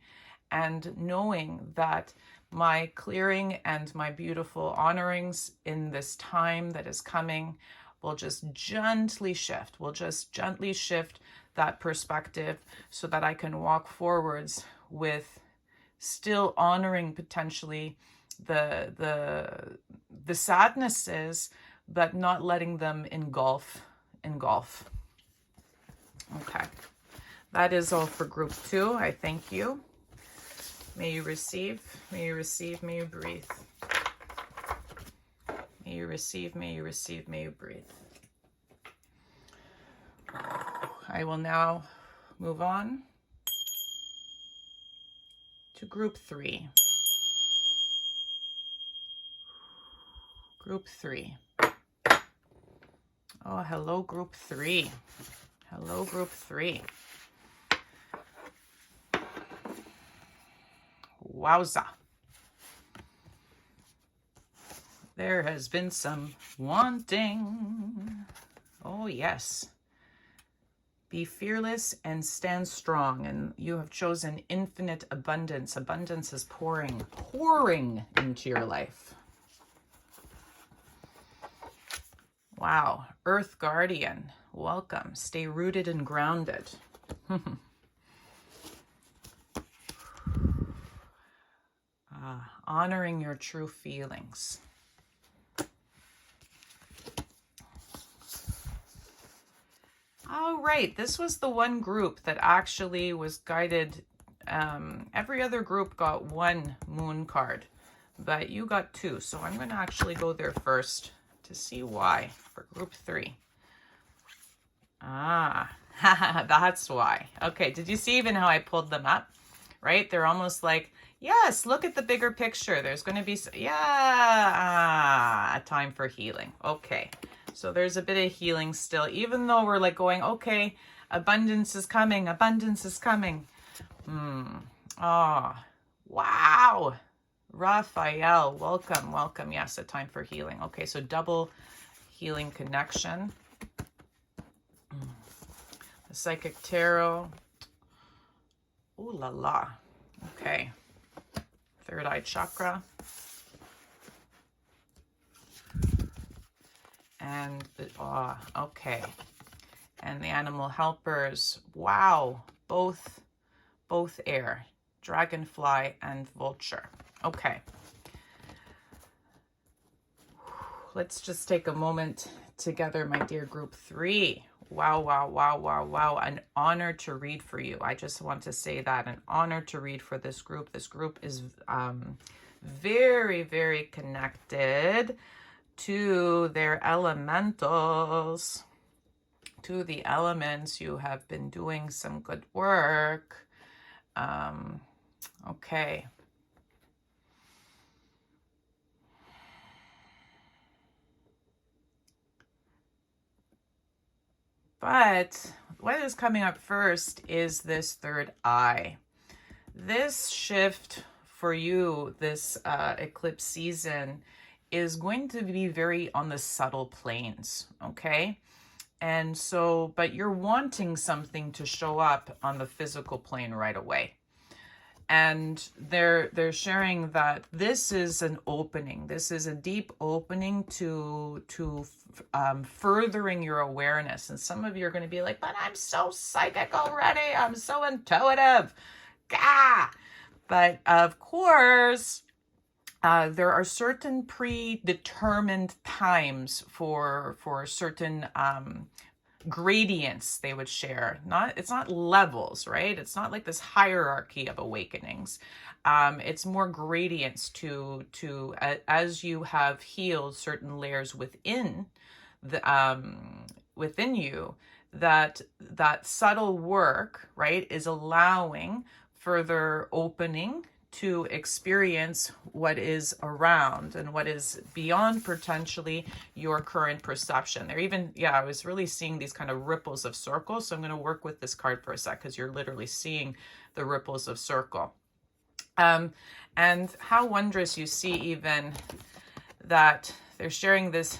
and knowing that my clearing and my beautiful honorings in this time that is coming will just gently shift, that perspective so that I can walk forwards with still honoring potentially the sadnesses, but not letting them engulf. Okay, that is all for group 2. I thank you. May you receive, may you receive, may you breathe. May you receive, may you receive, may you breathe. I will now move on to group 3. Group 3. Oh, hello, group 3. Hello, group 3. Wowza. There has been some wanting. Oh, yes. Be fearless and stand strong. And you have chosen infinite abundance. Abundance is pouring into your life. Wow. Earth Guardian, welcome. Stay rooted and grounded. Honoring your true feelings. All right, this was the one group that actually was guided. Every other group got 1 moon card, but you got 2. So I'm going to actually go there first to see why for group 3. That's why. Okay, did you see even how I pulled them up? Right? They're almost like, yes, look at the bigger picture. There's going to be, a time for healing. Okay, so there's a bit of healing still, even though we're like going, okay, abundance is coming, abundance is coming. Oh, wow. Raphael, welcome, welcome. Yes, a time for healing. Okay, so double healing connection. The Psychic Tarot. Ooh la la. Okay. Third eye chakra. And the, okay. And the animal helpers. Wow. Both air. Dragonfly and vulture. Okay. Let's just take a moment together, my dear group 3. Wow, wow, wow, wow, wow. An honor to read for you. I just want to say that. An honor to read for this group. This group is very, very connected to their elementals, to the elements. You have been doing some good work. Okay. But what is coming up first is this third eye. This shift for you, this eclipse season, is going to be very on the subtle planes, okay? And so, but you're wanting something to show up on the physical plane right away. And they're sharing that this is an opening. This is a deep opening to furthering your awareness. And some of you are going to be like, but I'm so psychic already. I'm so intuitive. Gah! But of course, there are certain predetermined times for certain gradients they would share. It's not levels, right? It's not like this hierarchy of awakenings. It's more gradients to as you have healed certain layers within within you, that subtle work, right, is allowing further opening to experience what is around and what is beyond potentially your current perception. They're even, I was really seeing these kind of ripples of circle. So I'm going to work with this card for a sec, because you're literally seeing the ripples of circle. And how wondrous you see even that they're sharing this.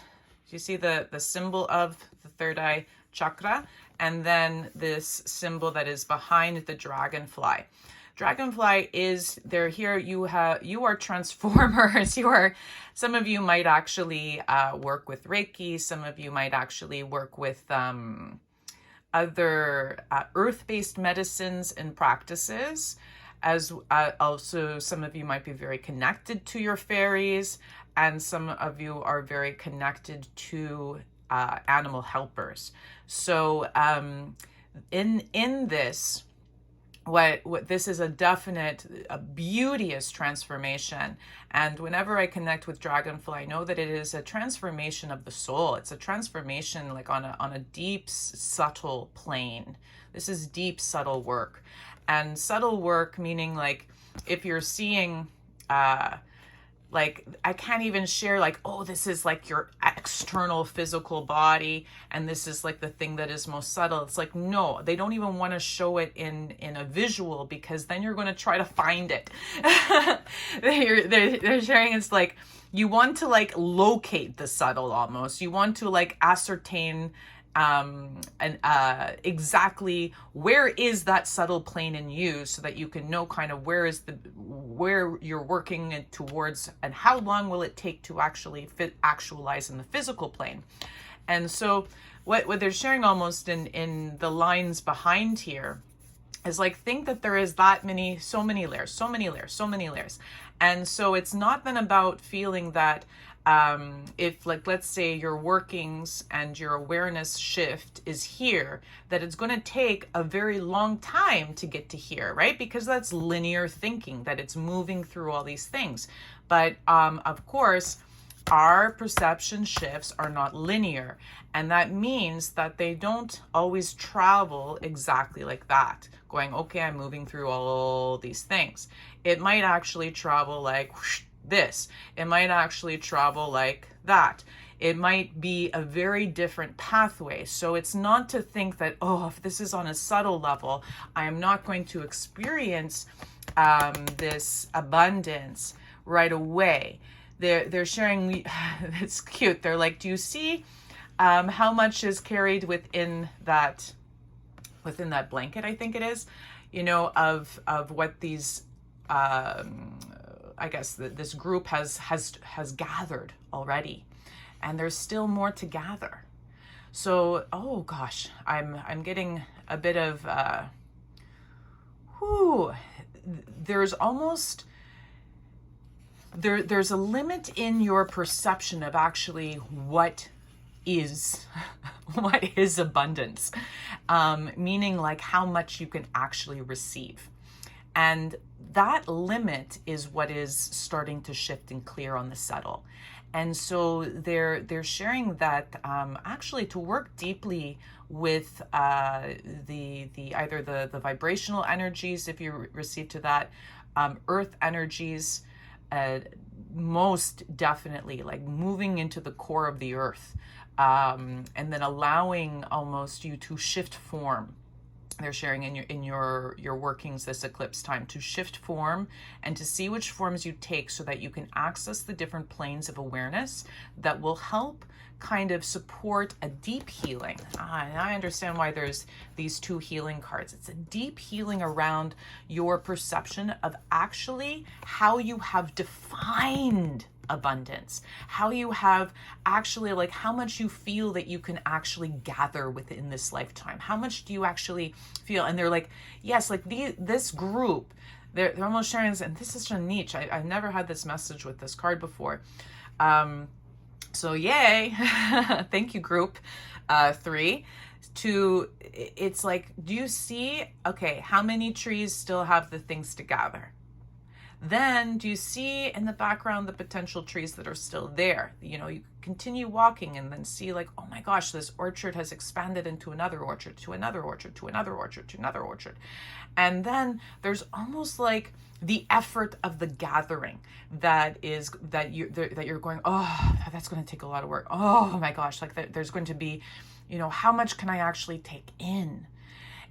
You see the symbol of the third eye chakra, and then this symbol that is behind the dragonfly. Dragonfly is, they're here, you are transformers. Some of you might actually work with Reiki. Some of you might actually work with other earth-based medicines and practices. As also, some of you might be very connected to your fairies, and some of you are very connected to animal helpers. So in this, what this is a definite, a beauteous transformation. And whenever I connect with Dragonfly, I know that it is a transformation of the soul. It's a transformation like on a deep, subtle plane. This is deep, subtle work. And subtle work meaning, like, if you're seeing like, I can't even share like, oh, this is like your external physical body, and this is like the thing that is most subtle. It's like, no, they don't even want to show it in a visual, because then you're going to try to find it. they're sharing, it's like, you want to like locate the subtle almost. You want to like ascertain exactly where is that subtle plane in you, so that you can know kind of where you're working towards, and how long will it take to actually actualize in the physical plane. And so what they're sharing almost in the lines behind here is like, think that there is so many layers. And so it's not then about feeling that if, like, let's say your workings and your awareness shift is here, that it's going to take a very long time to get to here, right? Because that's linear thinking, that it's moving through all these things. But of course, our perception shifts are not linear, and that means that they don't always travel exactly like that, going, okay, I'm moving through all these things. It might actually travel like whoosh, this. It might actually travel like that. It might be a very different pathway. So it's not to think that, oh, if this is on a subtle level, I am not going to experience this abundance right away. They're sharing, it's cute. They're like, do you see how much is carried within that blanket, I think it is, of what these I guess this group has gathered already, and there's still more to gather. So, oh gosh, I'm getting a bit of there's almost there's a limit in your perception of actually what is abundance, meaning like how much you can actually receive. And that limit is what is starting to shift and clear on the subtle. And so they're sharing that actually to work deeply with the either the vibrational energies, if you receive to that, earth energies, most definitely, like moving into the core of the earth, and then allowing almost you to shift form. they're sharing in your workings this eclipse time to shift form and to see which forms you take so that you can access the different planes of awareness that will help kind of support a deep healing. And I understand why there's these two healing cards. It's a deep healing around your perception of actually how you have defined abundance, how you have actually, like, how much you feel that you can actually gather within this lifetime. How much do you actually feel? And they're like, yes, like this group, they're almost sharing this, and this is so niche. I've never had this message with this card before. So yay, thank you, group 3. It's like, do you see, okay, how many trees still have the things to gather? Then do you see in the background the potential trees that are still there? You know, you continue walking and then see like, oh my gosh, this orchard has expanded into another orchard, to another orchard, to another orchard, to another orchard. And then there's almost like the effort of the gathering that you're going, oh, that's going to take a lot of work. Oh my gosh, like there's going to be, you know, how much can I actually take in?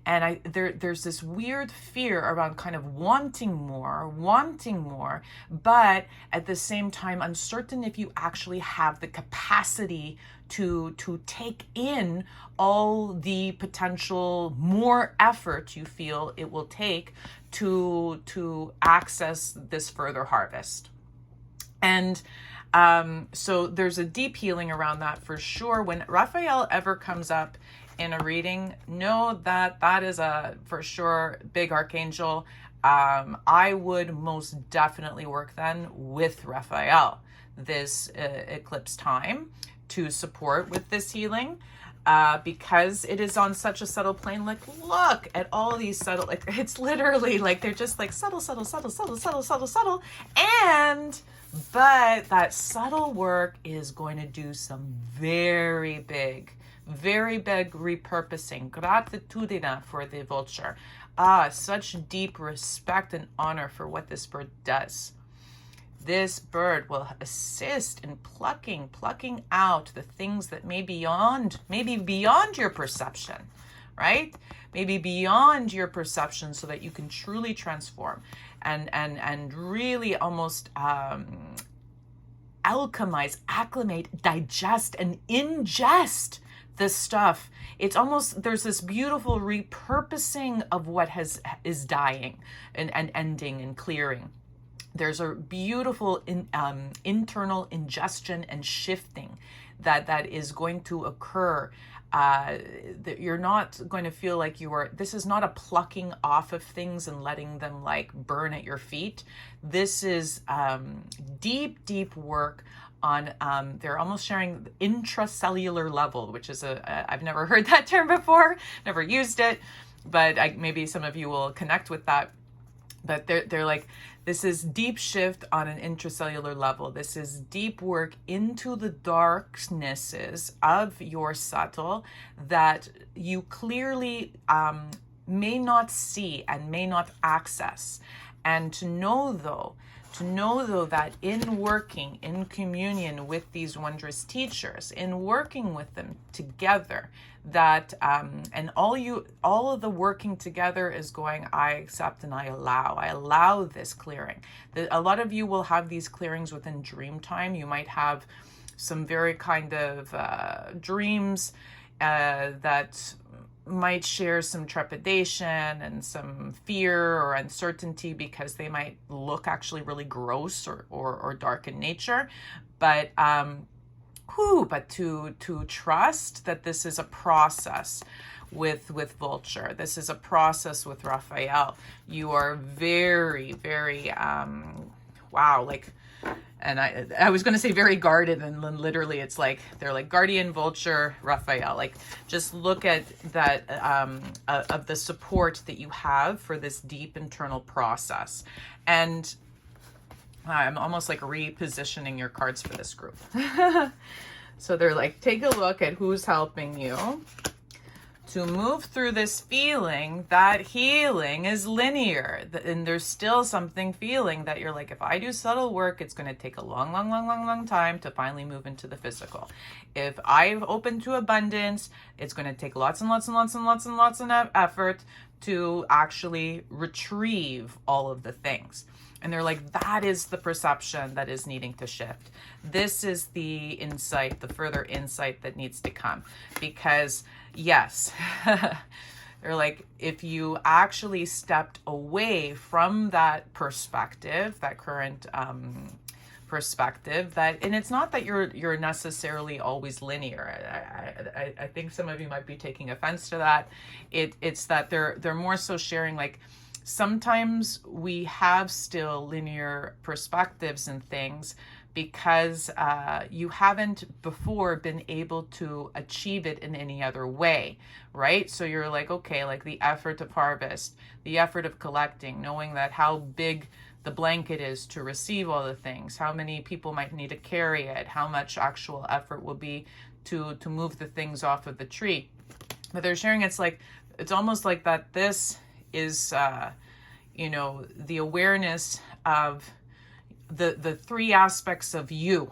And there's this weird fear around kind of wanting more, but at the same time uncertain if you actually have the capacity to take in all the potential more effort you feel it will take to access this further harvest. And so there's a deep healing around that for sure. When Raphael ever comes up in a reading, know that that is a for sure big archangel. I would most definitely work then with Raphael this eclipse time to support with this healing, because it is on such a subtle plane. Like, look at all these subtle, like, it's literally like they're just like subtle, but that subtle work is going to do some very big repurposing. Gratitudine for the vulture. Such deep respect and honor for what this bird does. This bird will assist in plucking out the things that may be beyond your perception, right? Maybe beyond your perception, so that you can truly transform and really almost alchemize, acclimate, digest, and ingest this stuff. It's almost, there's this beautiful repurposing of what is dying and ending and clearing. There's a beautiful internal ingestion and shifting that is going to occur. That you're not going to feel like this is not a plucking off of things and letting them like burn at your feet. This is deep work on, they're almost sharing intracellular level, which is I've never heard that term before, never used it, but maybe some of you will connect with that. But they're like, this is deep shift on an intracellular level. This is deep work into the darknesses of your subtle that you clearly may not see and may not access. And to know though that in working in communion with these wondrous teachers, in working with them together, that and all of the working together is going, I accept and I allow this clearing. A lot of you will have these clearings within dream time. You might have some very kind of dreams that might share some trepidation and some fear or uncertainty, because they might look actually really gross or dark in nature. But to trust that this is a process with Vulture. This is a process with Raphael. You are very wow, like, and I was going to say very guarded, and then literally it's like they're like guardian, vulture, Raphael. Like, just look at that of the support that you have for this deep internal process. And I'm almost like repositioning your cards for this group. So they're like, take a look at who's helping you to move through this feeling, that healing is linear. And there's still something feeling that you're like, if I do subtle work, it's going to take a long, long, long, long, long time to finally move into the physical. If I've opened to abundance, it's going to take lots and lots and lots and lots and lots of effort to actually retrieve all of the things. And they're like, that is the perception that is needing to shift. This is the insight, the further insight that needs to come. Because yes, they're like, if you actually stepped away from that perspective, that current perspective, that, and it's not that you're necessarily always linear. I think some of you might be taking offense to that. It's that they're more so sharing, like, sometimes we have still linear perspectives and things because you haven't before been able to achieve it in any other way, right? So you're like, okay, like the effort of harvest, the effort of collecting, knowing that how big the blanket is to receive all the things, how many people might need to carry it, how much actual effort will be to move the things off of the tree. But they're sharing, it's like, it's almost like that this is, you know, the awareness of the three aspects of you.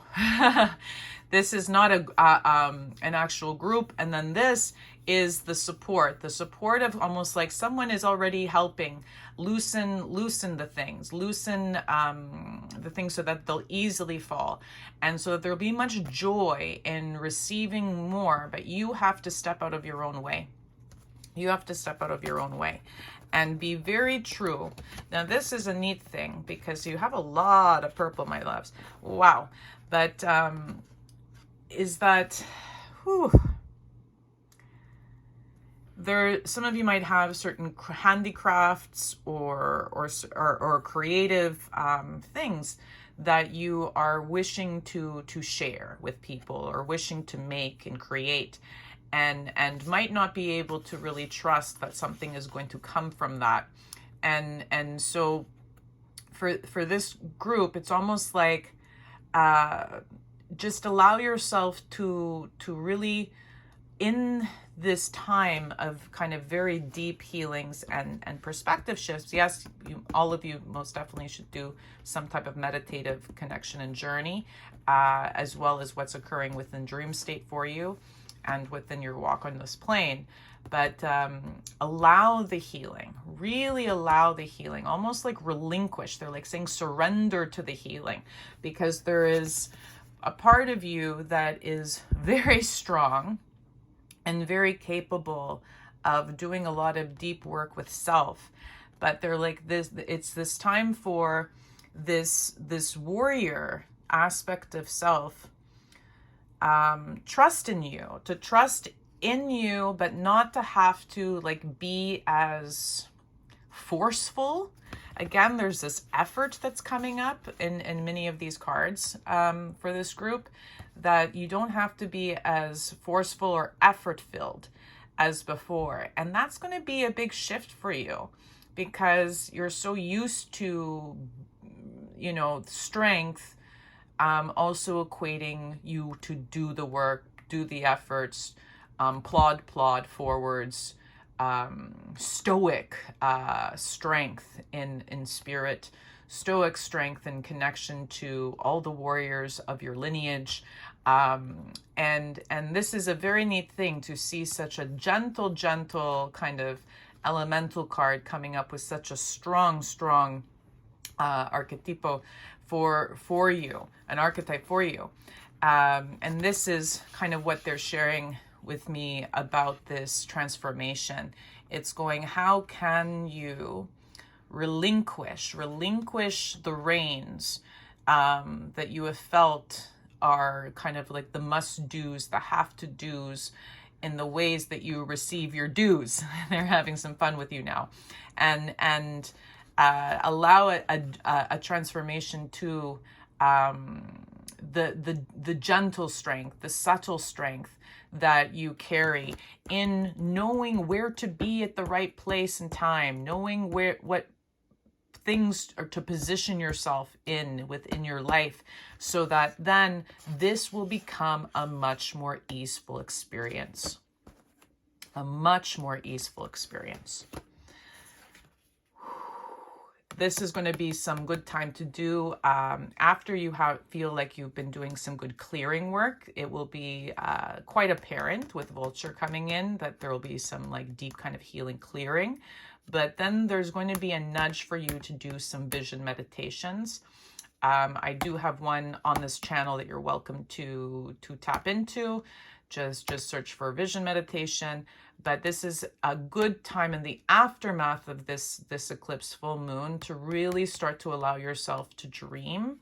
This is not an actual group. And then this is the support of almost like someone is already helping loosen the things, loosen the things so that they'll easily fall. And so that there'll be much joy in receiving more, but you have to step out of your own way. You have to step out of your own way and be very true. Now, this is a neat thing because you have a lot of purple, my loves. Wow. But is that, whew, there, some of you might have certain handicrafts or creative things that you are wishing to share with people or wishing to make and create. And might not be able to really trust that something is going to come from that. And so for this group, it's almost like just allow yourself to really, in this time of kind of very deep healings and perspective shifts, yes, all of you most definitely should do some type of meditative connection and journey, as well as what's occurring within dream state for you and within your walk on this plane. But allow the healing, really allow the healing, almost like relinquish. They're like saying surrender to the healing, because there is a part of you that is very strong and very capable of doing a lot of deep work with self. But they're like this, it's this time for this warrior aspect of self, trust in you, to trust in you, but not to have to like be as forceful. Again, there's this effort that's coming up in many of these cards for this group, that you don't have to be as forceful or effort filled as before. And that's going to be a big shift for you, because you're so used to, you know, strength, also equating you to do the work, do the efforts, plod forwards, stoic strength in spirit, stoic strength in connection to all the warriors of your lineage. And this is a very neat thing to see such a gentle kind of elemental card coming up with such a strong archetypo for you, an archetype for you. And this is kind of what they're sharing with me about this transformation. It's going, how can you relinquish the reins that you have felt are kind of like the must-dos, the have-to-dos, in the ways that you receive your dues. They're having some fun with you now. And allow a transformation to the gentle strength, the subtle strength that you carry in knowing where to be at the right place and time, knowing what things are to position yourself within your life, so that then this will become a much more easeful experience. a much more easeful experience. This is going to be some good time to do after you feel like you've been doing some good clearing work. It will be quite apparent with Vulture coming in that there will be some like deep kind of healing clearing. But then there's going to be a nudge for you to do some vision meditations. I do have one on this channel that you're welcome to tap into. Just search for vision meditation. But this is a good time in the aftermath of this eclipse full moon to really start to allow yourself to dream,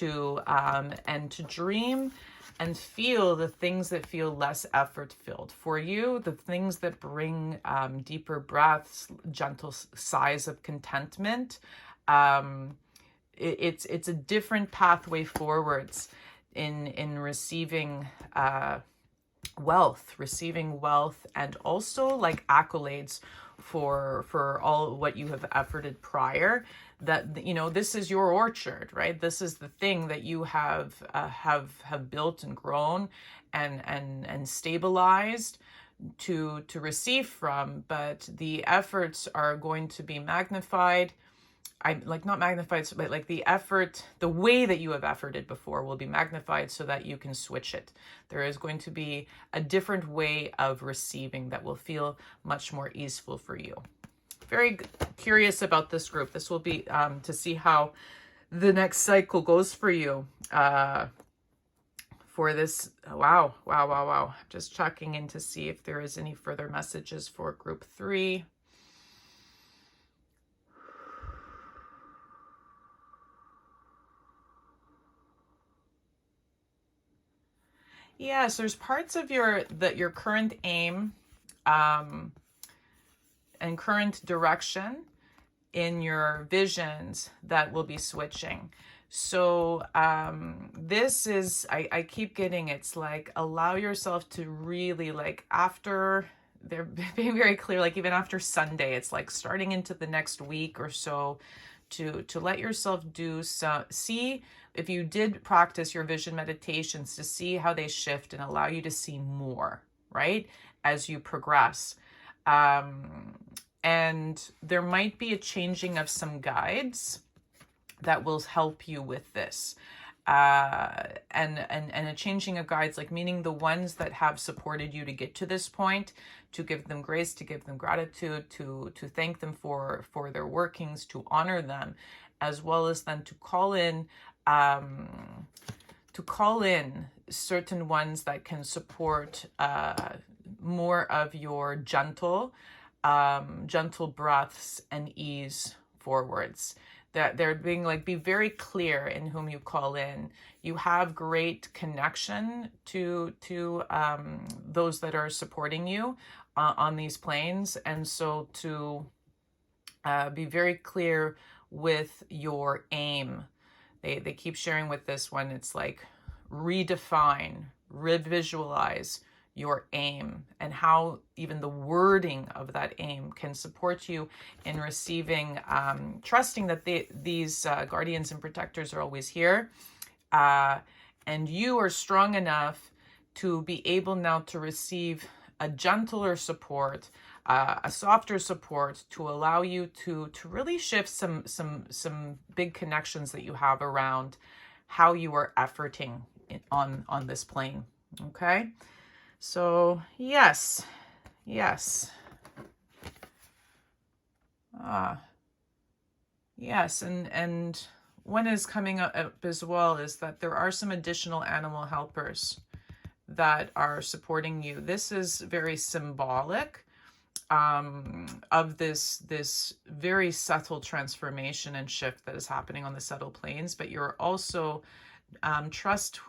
and to dream and feel the things that feel less effort filled for you, the things that bring deeper breaths, gentle sighs of contentment. It's a different pathway forwards in receiving wealth, and also like accolades for all what you have efforted prior. That, you know, this is your orchard, right? This is the thing that you have built and grown and stabilized to receive from, but the efforts are going to be magnified. Not magnified, but like the effort, the way that you have efforted before will be magnified so that you can switch it. There is going to be a different way of receiving that will feel much more easeful for you. Very curious about this group. This will be to see how the next cycle goes for you. For this, wow. Just checking in to see if there is any further messages for group 3. Yes, there's parts of your current aim and current direction in your visions that will be switching. So this is, I keep getting, it's like allow yourself to really, like, after, they're being very clear, like even after Sunday, it's like starting into the next week or so, to let yourself do some, see if you did practice your vision meditations, to see how they shift and allow you to see more, right, as you progress. And there might be a changing of some guides that will help you with this. And a changing of guides, like meaning the ones that have supported you to get to this point, to give them grace, to give them gratitude, to thank them for their workings, to honor them, as well as then to call in certain ones that can support more of your gentle breaths and ease forwards. That they're being like, be very clear in whom you call in. You have great connection to those that are supporting you on these planes. And so to be very clear with your aim. They keep sharing with this one, it's like redefine, revisualize your aim, and how even the wording of that aim can support you in receiving, trusting that these guardians and protectors are always here, and you are strong enough to be able now to receive a gentler support, a softer support, to allow you to really shift some big connections that you have around how you are efforting on this plane. Okay. So yes. Yes, and one is coming up as well is that there are some additional animal helpers that are supporting you. This is very symbolic of this very subtle transformation and shift that is happening on the subtle planes, but you're also trust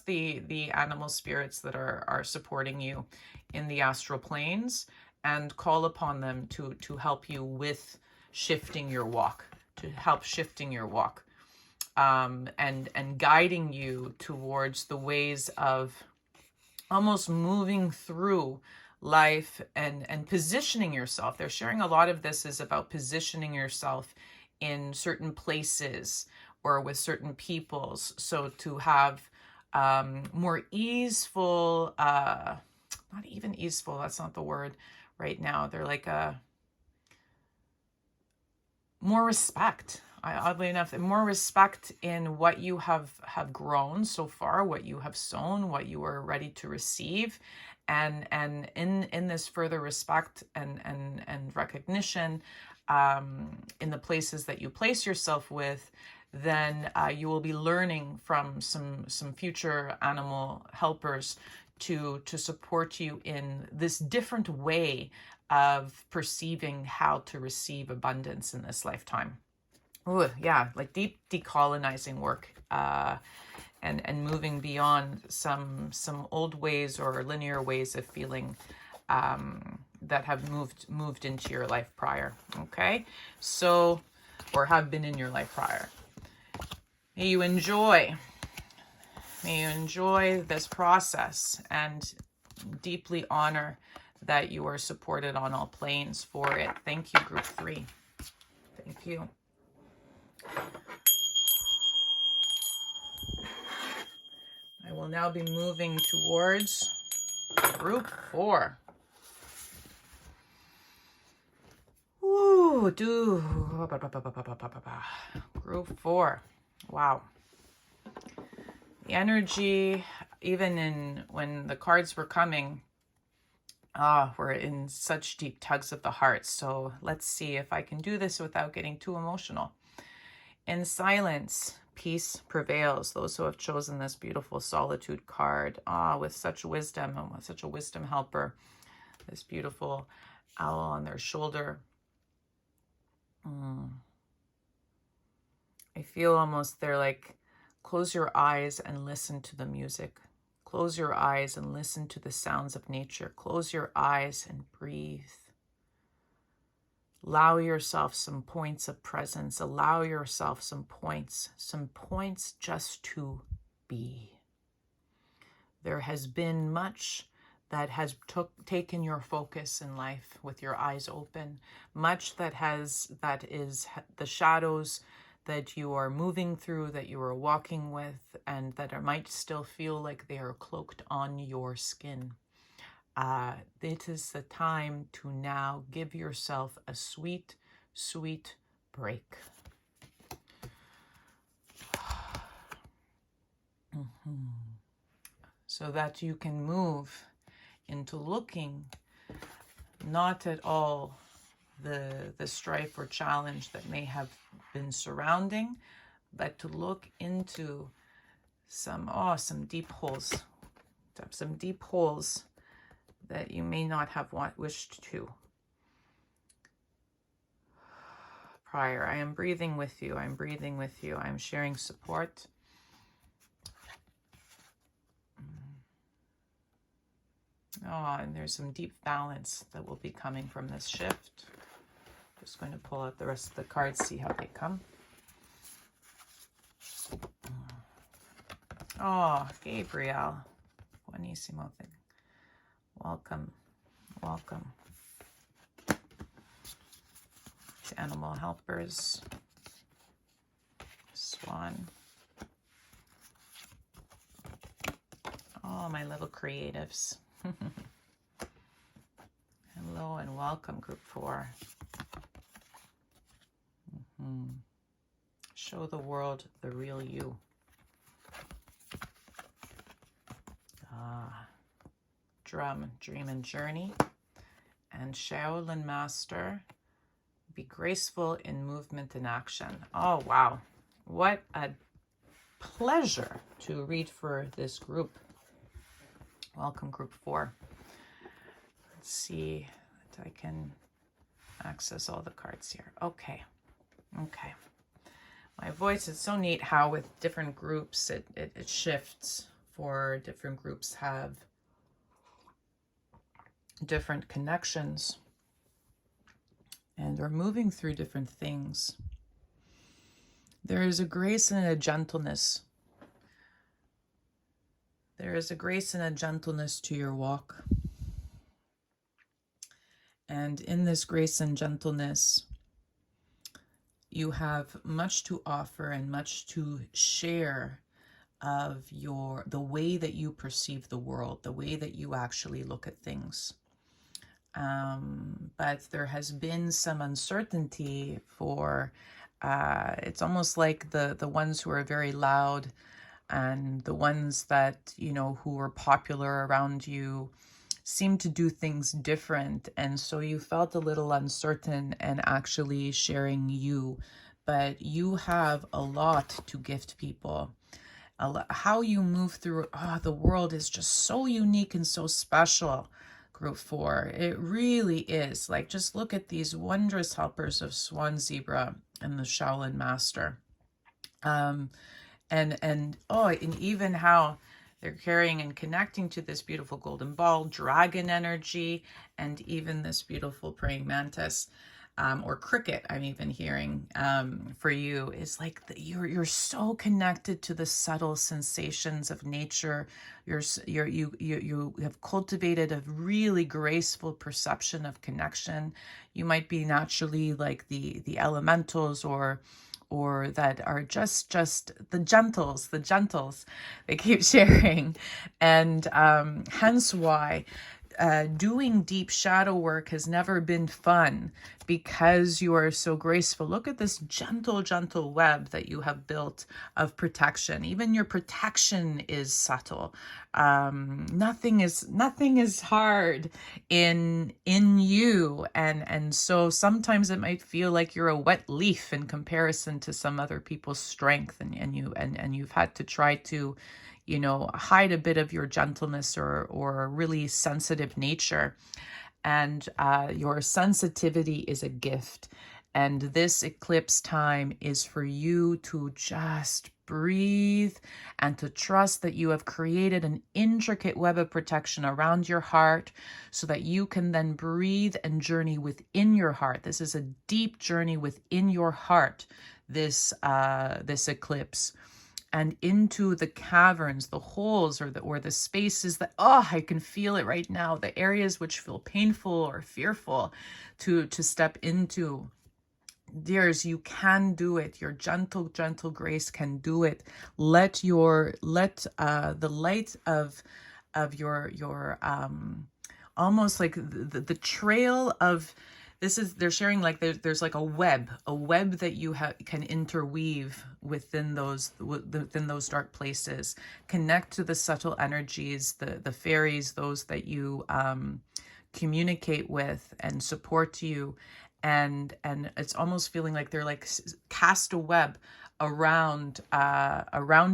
the animal spirits that are supporting you in the astral planes, and call upon them to help you with shifting your walk, and guiding you towards the ways of almost moving through life and positioning yourself. They're sharing a lot of this is about positioning yourself in certain places or with certain peoples, so to have more easeful not even easeful, that's not the word right now. They're like a more respect. Oddly enough, more respect in what you have grown so far, what you have sown, what you are ready to receive, and in this further respect and recognition, in the places that you place yourself with, then you will be learning from some future animal helpers to support you in this different way of perceiving how to receive abundance in this lifetime. Oh, yeah, like deep decolonizing work, and moving beyond some old ways or linear ways of feeling that have moved into your life prior. Okay, so, or have been in your life prior. May you enjoy this process and deeply honor that you are supported on all planes for it. Thank you, group 3. Thank you. I will now be moving towards group 4. Ooh, group 4. Wow. The energy, even in when the cards were coming, we're in such deep tugs of the heart. So let's see if I can do this without getting too emotional. In silence, peace prevails. Those who have chosen this beautiful Solitude card, with such wisdom and with such a wisdom helper, this beautiful owl on their shoulder. I feel almost they're like, close your eyes and listen to the music. Close your eyes and listen to the sounds of nature. Close your eyes and breathe. Allow yourself some points of presence. Allow yourself some points just to be. There has been much that has taken your focus in life with your eyes open. Much that is the shadows that you are moving through, that you are walking with, and that might still feel like they are cloaked on your skin. It is the time to now give yourself a sweet, sweet break. So that you can move into looking not at all the strife or challenge that may have been surrounding, but to look into some deep holes, that you may not have wished to prior. I am breathing with you. I'm breathing with you. I'm sharing support. And there's some deep balance that will be coming from this shift. Just going to pull out the rest of the cards, see how they come. Oh, Gabriel. Buonissimo thing. Welcome. Welcome. To animal helpers. Swan. Oh, my little creatives. Hello and welcome, group 4. Show the world the real you. Drum, dream, and journey. And Shaolin Master, be graceful in movement and action. Oh, wow. What a pleasure to read for this group. Welcome, group 4. Let's see if I can access all the cards here. Okay. My voice is so neat how with different groups it shifts, for different groups have different connections and are moving through different things. There is a grace and a gentleness. There is a grace and a gentleness to your walk. And in this grace and gentleness, you have much to offer and much to share of the way that you perceive the world, the way that you actually look at things. But there has been some uncertainty for, it's almost like the ones who are very loud and the ones that, you know, who are popular around you seem to do things different. And so you felt a little uncertain and actually sharing you, but you have a lot to gift people. How you move through the world is just so unique and so special. Group 4, it really is. Like, just look at these wondrous helpers of Swan Zebra and the Shaolin Master. And even how they're carrying and connecting to this beautiful golden ball, dragon energy, and even this beautiful praying mantis. Or cricket, I'm even hearing for you, is like you're so connected to the subtle sensations of nature. You have cultivated a really graceful perception of connection. You might be naturally like the elementals or that are just the gentles they keep sharing, and hence why doing deep shadow work has never been fun, because you are so graceful. Look at this gentle web that you have built of protection. Even your protection is subtle. Nothing is hard in you, and so sometimes it might feel like you're a wet leaf in comparison to some other people's strength, and you've had to try to, you know, hide a bit of your gentleness or really sensitive nature. And your sensitivity is a gift. And this eclipse time is for you to just breathe and to trust that you have created an intricate web of protection around your heart so that you can then breathe and journey within your heart. This is a deep journey within your heart, this eclipse, and into the caverns, the holes, or the spaces that, I can feel it right now, the areas which feel painful or fearful to step into. Dears, you can do it. Your gentle grace can do it. Let the light of your almost like the trail of, they're sharing like there's like a web that you can interweave within those dark places. Connect to the subtle energies, the fairies, those that you communicate with and support you, and it's almost feeling like they're like cast a web around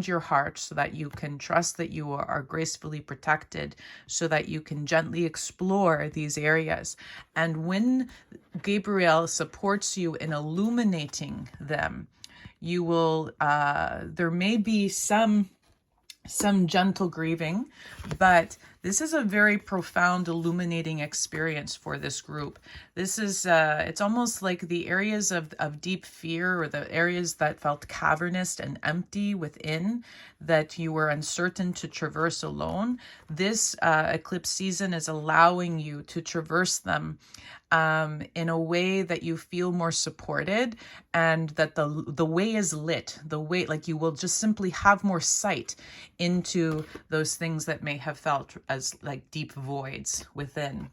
your heart so that you can trust that you are gracefully protected, so that you can gently explore these areas. And when Gabriel supports you in illuminating them, you will there may be some gentle grieving, but this is a very profound illuminating experience for this group. This is it's almost like the areas of deep fear, or the areas that felt cavernous and empty within, that you were uncertain to traverse alone. This eclipse season is allowing you to traverse them in a way that you feel more supported, and that the way is lit. The way, like, you will just simply have more sight into those things that may have felt as like deep voids within.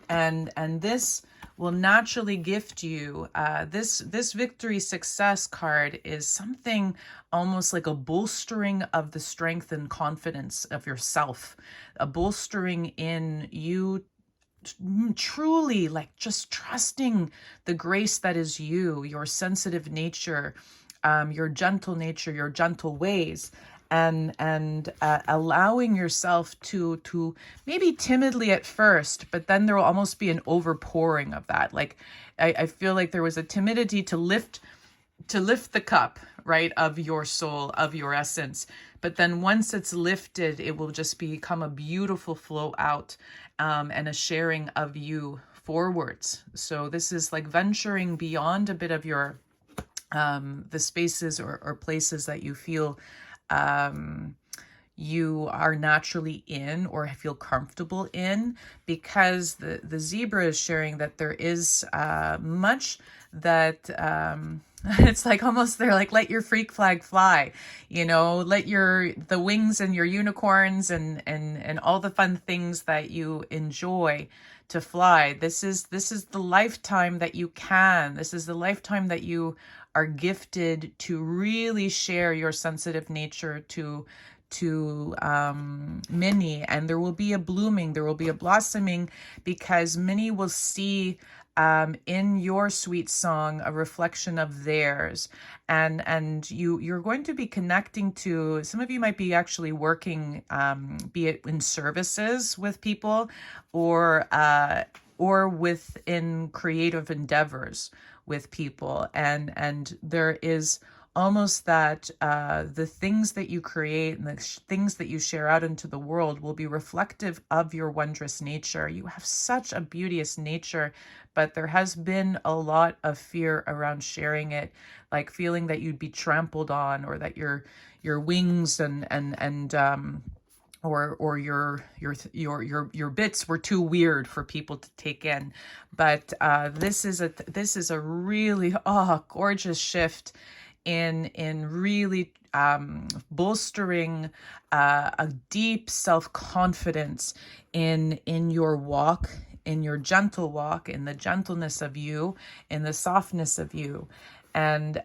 And this will naturally gift you this victory success card is something almost like a bolstering of the strength and confidence of yourself, a bolstering in you truly, like, just trusting the grace that is you, your sensitive nature, your gentle nature, your gentle ways, and allowing yourself to maybe timidly at first, but then there will almost be an overpouring of that. Like, I feel like there was a timidity to lift the cup, right, of your soul, of your essence. But then once it's lifted, it will just become a beautiful flow out, and a sharing of you forwards. So this is like venturing beyond a bit of your the spaces or places that you feel you are naturally in or feel comfortable in, because the zebra is sharing that there is much that it's like almost they're like, let your freak flag fly, you know, let the wings and your unicorns and all the fun things that you enjoy to fly. This is the lifetime that you can. This is the lifetime that you are gifted to really share your sensitive nature to many, and there will be a blooming, there will be a blossoming, because many will see in your sweet song a reflection of theirs, and you're going to be connecting to, some of you might be actually working, be it in services with people, or within creative endeavors with people, and there is almost that the things that you create and the things that you share out into the world will be reflective of your wondrous nature. You have such a beauteous nature, but there has been a lot of fear around sharing it, like feeling that you'd be trampled on, or that your wings or your bits were too weird for people to take in. But this is a really gorgeous shift in really bolstering a deep self-confidence in your walk, in your gentle walk, in the gentleness of you, in the softness of you. And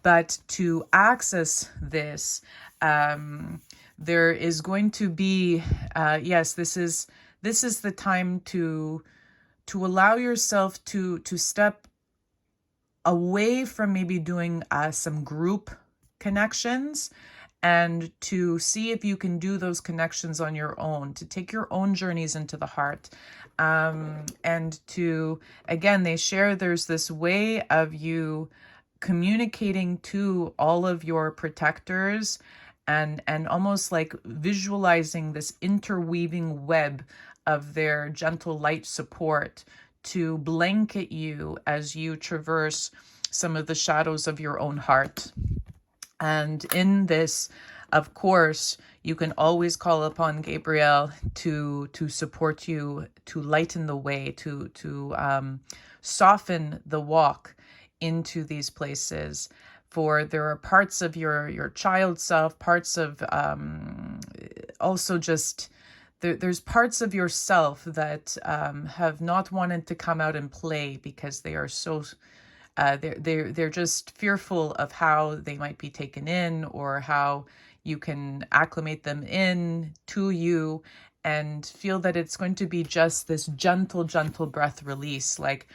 but to access this, there is going to be yes, this is the time to allow yourself to step away from maybe doing some group connections, and to see if you can do those connections on your own, to take your own journeys into the heart. And to, again, they share there's this way of you communicating to all of your protectors, and almost like visualizing this interweaving web of their gentle light support to blanket you as you traverse some of the shadows of your own heart. And in this, of course, you can always call upon Gabriel to support you, to lighten the way, to soften the walk into these places. For there are parts of your child self, parts of also just there's parts of yourself that have not wanted to come out and play, because they are so they're just fearful of how they might be taken in, or how you can acclimate them in to you, and feel that it's going to be just this gentle breath release. Like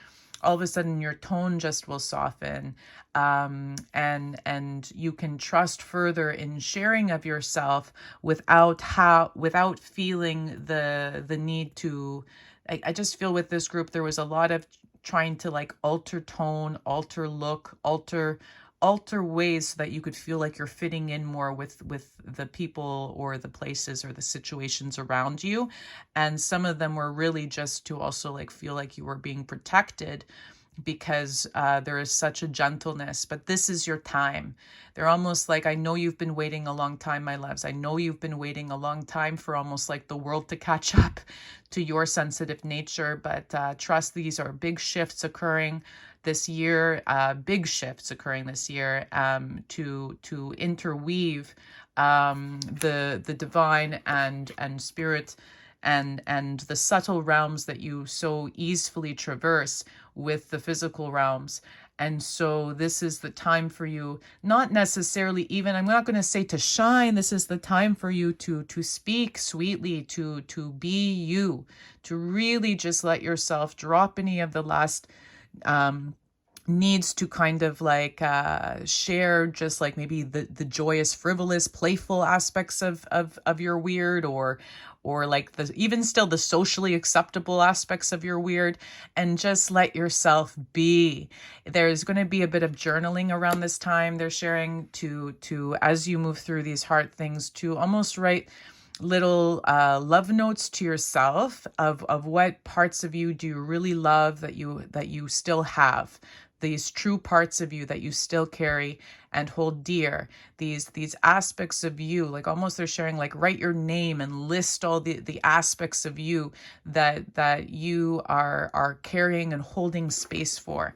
all of a sudden your tone just will soften, and you can trust further in sharing of yourself without feeling the need to. I just feel with this group there was a lot of trying to like alter tone, alter look, alter ways so that you could feel like you're fitting in more with the people or the places or the situations around you. And some of them were really just to also like feel like you were being protected, because there is such a gentleness. But this is your time. They're almost like, I know you've been waiting a long time, my loves. I know you've been waiting a long time for almost like the world to catch up to your sensitive nature. But trust, these are big shifts occurring this year, big shifts occurring this year, to interweave the divine and spirit and the subtle realms that you so easily traverse with the physical realms. And so this is the time for you, not necessarily even, I'm not going to say to shine, this is the time for you to speak sweetly, to be you, to really just let yourself drop any of the last needs to kind of like share just like maybe the joyous, frivolous, playful aspects of your weird, or like the even still the socially acceptable aspects of your weird, and just let yourself be. There's going to be a bit of journaling around this time. They're sharing to as you move through these hard things, to almost write little love notes to yourself of what parts of you do you really love that you still have these true parts of you that you still carry and hold dear, these aspects of you, like almost they're sharing, like write your name and list all the aspects of you that you are carrying and holding space for.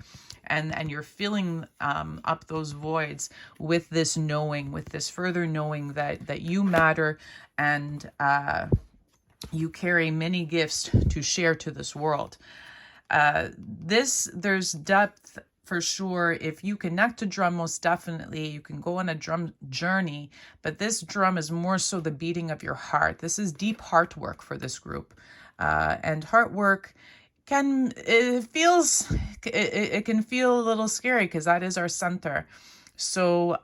And you're filling up those voids with this knowing, with this further knowing that you matter, and you carry many gifts to share to this world. There's depth for sure. If you connect to drum, most definitely you can go on a drum journey, but this drum is more so the beating of your heart. This is deep heart work for this group. And heart work can feel a little scary, because that is our center. So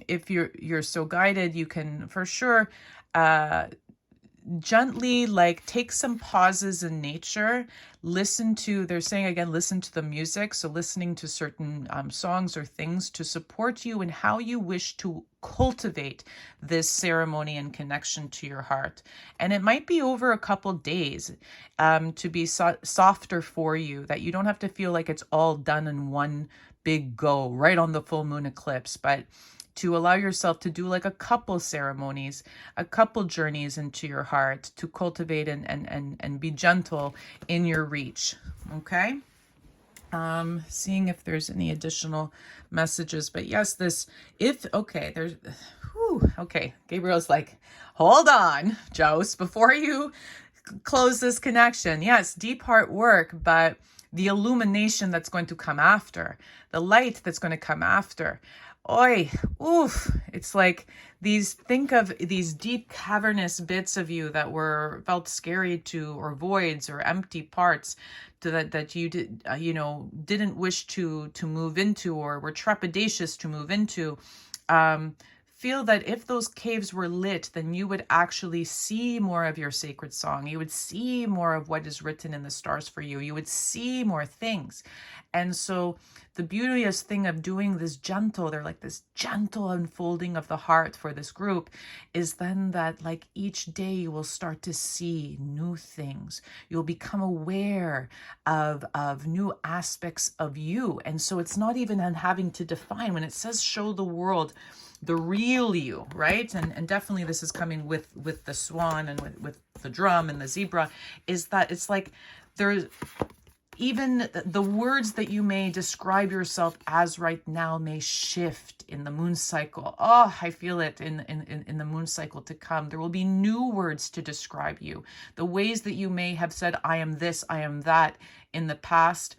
if you're so guided, you can for sure gently, like, take some pauses in nature, listen to, they're saying again, listen to the music. So listening to certain songs or things to support you in how you wish to cultivate this ceremony and connection to your heart. And it might be over a couple days to be softer for you, that you don't have to feel like it's all done in one big go right on the full moon eclipse, but to allow yourself to do like a couple ceremonies, a couple journeys into your heart, to cultivate and be gentle in your reach. Okay. Seeing if there's any additional messages, but yes, okay. Gabriel's like, hold on, Jose, before you close this connection. Yes, deep heart work, but the illumination that's going to come after, the light that's going to come after. Oi, oof. It's like think of these deep cavernous bits of you that felt scary to, or voids or empty parts that you didn't wish to move into, or were trepidatious to move into. Feel that if those caves were lit, then you would actually see more of your sacred song. You would see more of what is written in the stars for you. You would see more things. And so the beauteous thing of doing this gentle, they're like this gentle unfolding of the heart for this group, is then that like each day you will start to see new things. You'll become aware of new aspects of you. And so it's not even having to define. When it says show the world the real you, right? And definitely this is coming with the swan and with the drum and the zebra, is that it's like there's even the words that you may describe yourself as right now may shift in the moon cycle. Oh, I feel it in the moon cycle to come. There will be new words to describe you. The ways that you may have said, I am this, I am that in the past,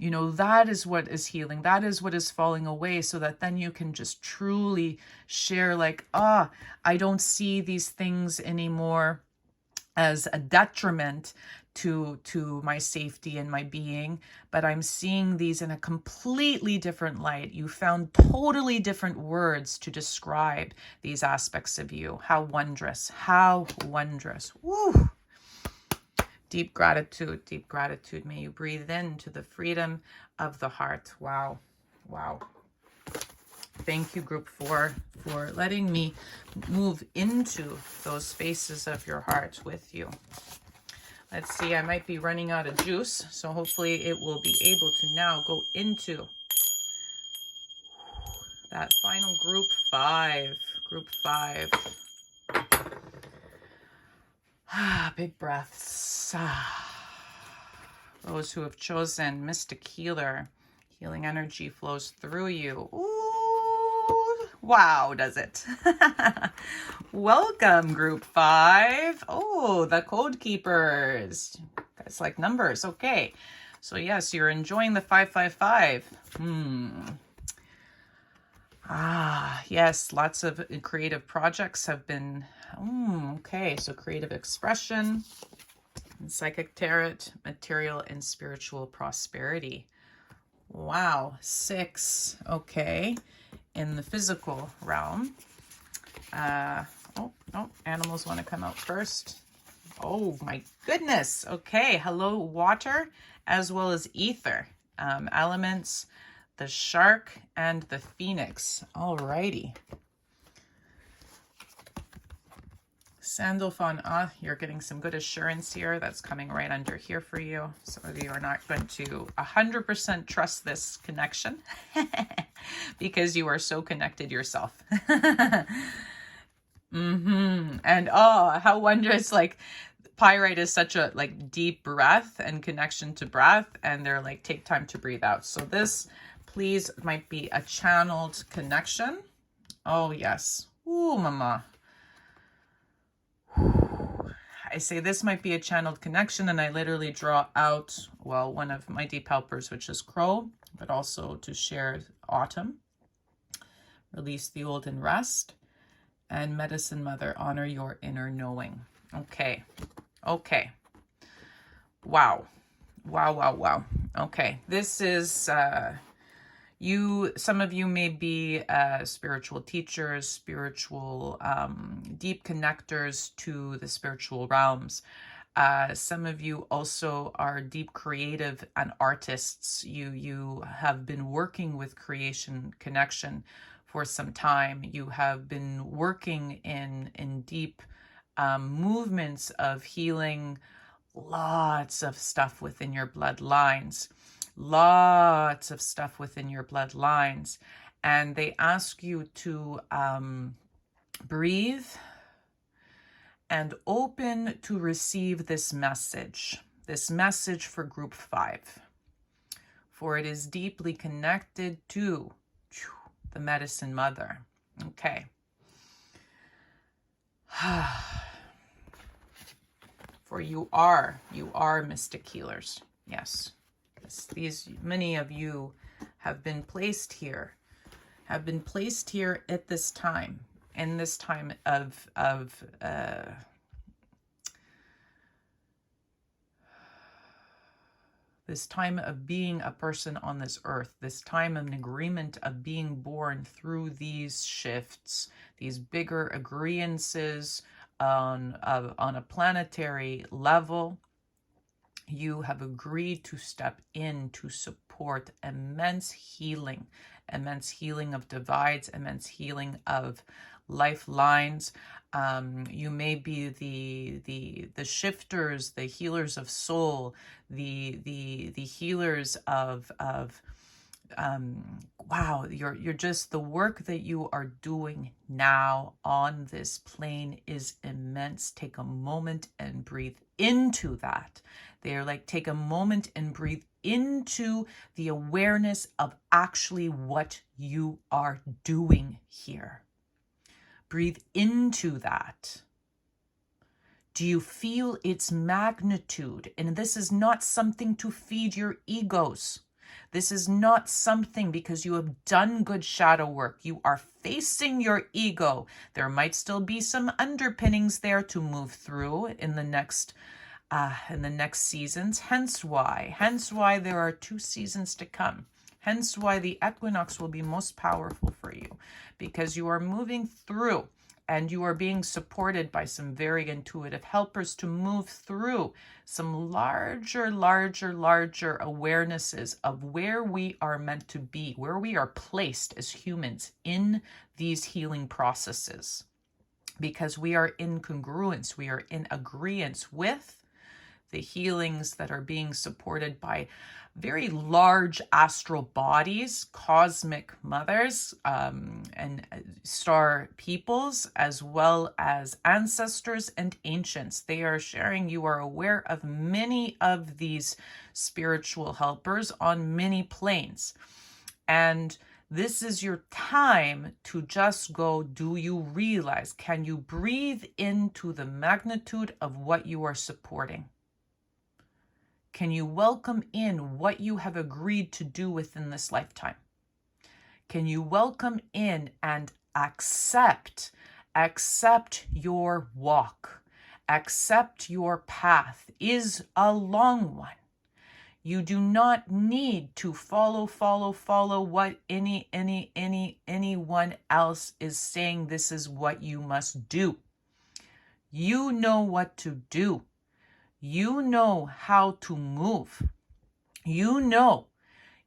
that is what is healing. That is what is falling away, so that then you can just truly share like, I don't see these things anymore as a detriment to my safety and my being, but I'm seeing these in a completely different light. You found totally different words to describe these aspects of you. How wondrous, how wondrous. Woo! Deep gratitude, deep gratitude. May you breathe into the freedom of the heart. Wow. Wow. Thank you, group 4, for letting me move into those spaces of your heart with you. Let's see, I might be running out of juice, so hopefully it will be able to now go into that final group 5. Group 5. Big breaths. Those who have chosen Mystic Healer, healing energy flows through you. Ooh, wow, does it? Welcome, group 5. Oh, the Code Keepers. Guys like numbers. Okay. So yes, you're enjoying the 555. Yes, lots of creative projects have been, okay, so creative expression, psychic tarot, material and spiritual prosperity. Wow, 6, okay, in the physical realm. Animals want to come out first. Oh my goodness, okay, hello, water as well as ether, elements, the shark and the phoenix. Alrighty. Sandalphon, you're getting some good assurance here. That's coming right under here for you. Some of you are not going to 100% trust this connection because you are so connected yourself. And how wondrous, like Pyrite is such a like deep breath and connection to breath, and they're like, take time to breathe out. So this, please, might be a channeled connection. Oh yes. Ooh, mama. I say this might be a channeled connection, and I literally draw out, well, one of my deep helpers, which is Crow, but also to share Autumn, release the old and rest, and Medicine Mother, honor your inner knowing. Okay. Okay. Wow. Wow, wow, wow. Okay. This is, some of you may be spiritual teachers, spiritual deep connectors to the spiritual realms. Some of you also are deep creative and artists. You have been working with creation connection for some time. You have been working in deep movements of healing, lots of stuff within your bloodlines. Lots of stuff within your bloodlines, and they ask you to breathe and open to receive this message for group 5, for it is deeply connected to the Medicine Mother. Okay. For you are mystic healers. Yes. Many of you have been placed here at this time, in this time of this time of being a person on this earth, this time of an agreement of being born through these shifts, these bigger agreeances on a planetary level. You have agreed to step in to support immense healing of divides, immense healing of lifelines. You may be the shifters, the healers of soul, the healers of wow, you're just, the work that you are doing now on this plane is immense. Take a moment and breathe into that. They're like, take a moment and breathe into the awareness of actually what you are doing here. Breathe into that. Do you feel its magnitude? And this is not something to feed your egos. This is not something because you have done good shadow work. You are facing your ego. There might still be some underpinnings there to move through in the next seasons. Hence why there are 2 seasons to come. Hence why the equinox will be most powerful for you, because you are moving through and you are being supported by some very intuitive helpers to move through some larger awarenesses of where we are meant to be, where we are placed as humans in these healing processes. Because we are in congruence, we are in agreeance with the healings that are being supported by very large astral bodies, cosmic mothers, and star peoples, as well as ancestors and ancients. They are sharing, you are aware of many of these spiritual helpers on many planes. And this is your time to just go, do you realize, can you breathe into the magnitude of what you are supporting? Can you welcome in what you have agreed to do within this lifetime? Can you welcome in and accept your walk, accept your path is a long one. You do not need to follow what anyone else is saying this is what you must do. You know what to do. You know how to move. You know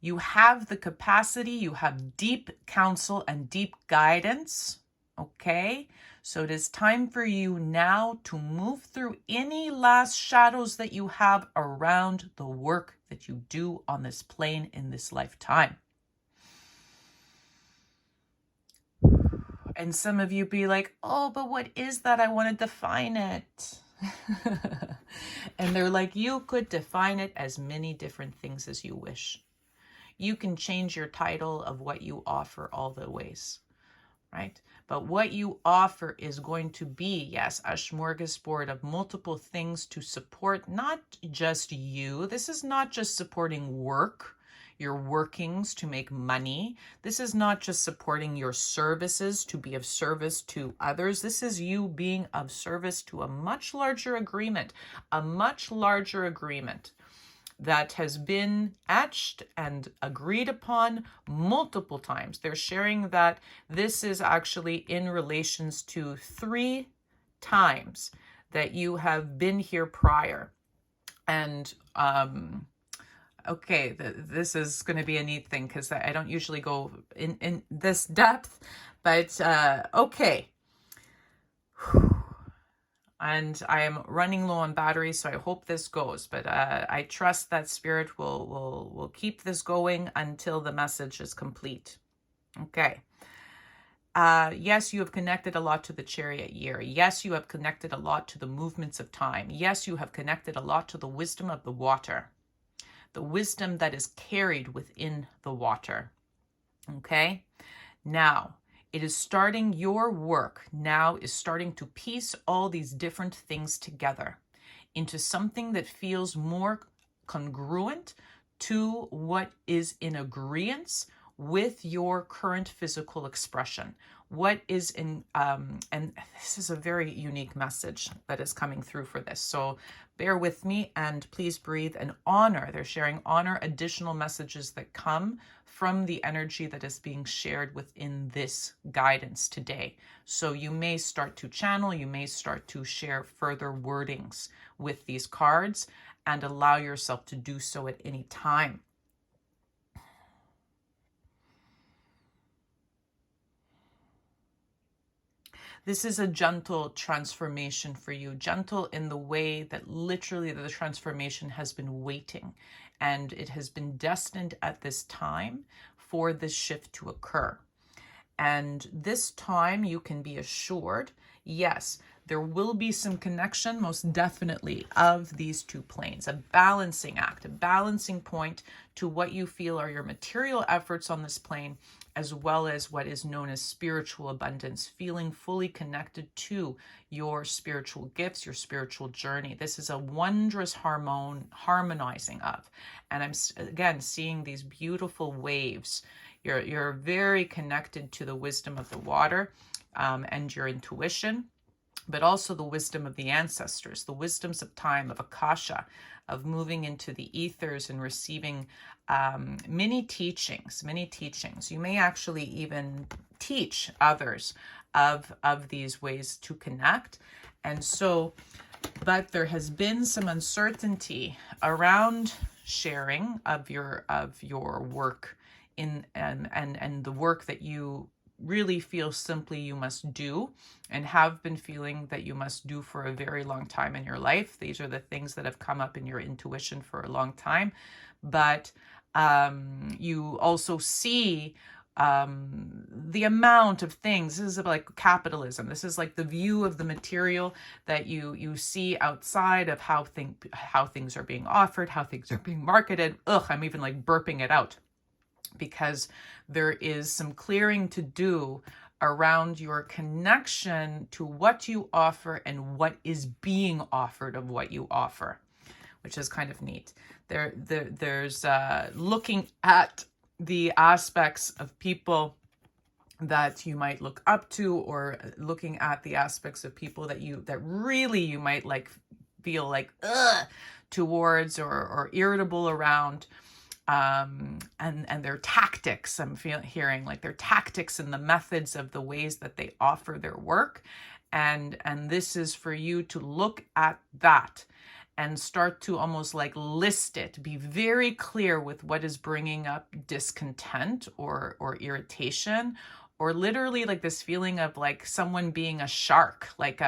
you have the capacity, you have deep counsel and deep guidance, okay? So it is time for you now to move through any last shadows that you have around the work that you do on this plane in this lifetime. And some of you be like, oh, but what is that? I want to define it. And they're like, you could define it as many different things as you wish. You can change your title of what you offer all the ways, right? But what you offer is going to be, yes, a smorgasbord of multiple things to support not just you. This is not just supporting work, your workings to make money. This is not just supporting your services to be of service to others. This is you being of service to a much larger agreement, that has been etched and agreed upon multiple times. They're sharing that this is actually in relations to 3 times that you have been here prior. And okay, this is going to be a neat thing because I don't usually go in this depth, but okay. And I am running low on battery, so I hope this goes. But I trust that Spirit will keep this going until the message is complete. Okay. Yes, you have connected a lot to the chariot year. Yes, you have connected a lot to the movements of time. Yes, you have connected a lot to the wisdom of the water. The wisdom that is carried within the water. Okay. Now, it is starting, your work now is starting to piece all these different things together into something that feels more congruent to what is in agreement with your current physical expression. What is in, and this is a very unique message that is coming through for this. So bear with me and please breathe and honor. They're sharing honor additional messages that come from the energy that is being shared within this guidance today. So you may start to channel, you may start to share further wordings with these cards and allow yourself to do so at any time. This is a gentle transformation for you, gentle in the way that literally the transformation has been waiting and it has been destined at this time for this shift to occur. And this time you can be assured, yes, there will be some connection, most definitely, of these 2 planes, a balancing act, a balancing point to what you feel are your material efforts on this plane, as well as what is known as spiritual abundance, feeling fully connected to your spiritual gifts, your spiritual journey. This is a wondrous harmonizing of. And I'm, again, seeing these beautiful waves. You're very connected to the wisdom of the water and your intuition, but also the wisdom of the ancestors, the wisdoms of time, of Akasha, of moving into the ethers and receiving many teachings. You may actually even teach others of these ways to connect. And so, but there has been some uncertainty around sharing of your work in and the work that you really feel simply you must do and have been feeling that you must do for a very long time in your life. These are the things that have come up in your intuition for a long time. But you also see the amount of things. This is like capitalism. This is like the view of the material that you see outside of how things are being offered, how things are being marketed. Ugh, I'm even like burping it out, because there is some clearing to do around your connection to what you offer and what is being offered of what you offer, which is kind of neat. There's looking at the aspects of people that you might look up to, or looking at the aspects of people that really you might like feel like towards or irritable around. And their tactics, I'm hearing like their tactics and the methods of the ways that they offer their work. And this is for you to look at that and start to almost like list it, be very clear with what is bringing up discontent or irritation or literally like this feeling of like someone being a shark, like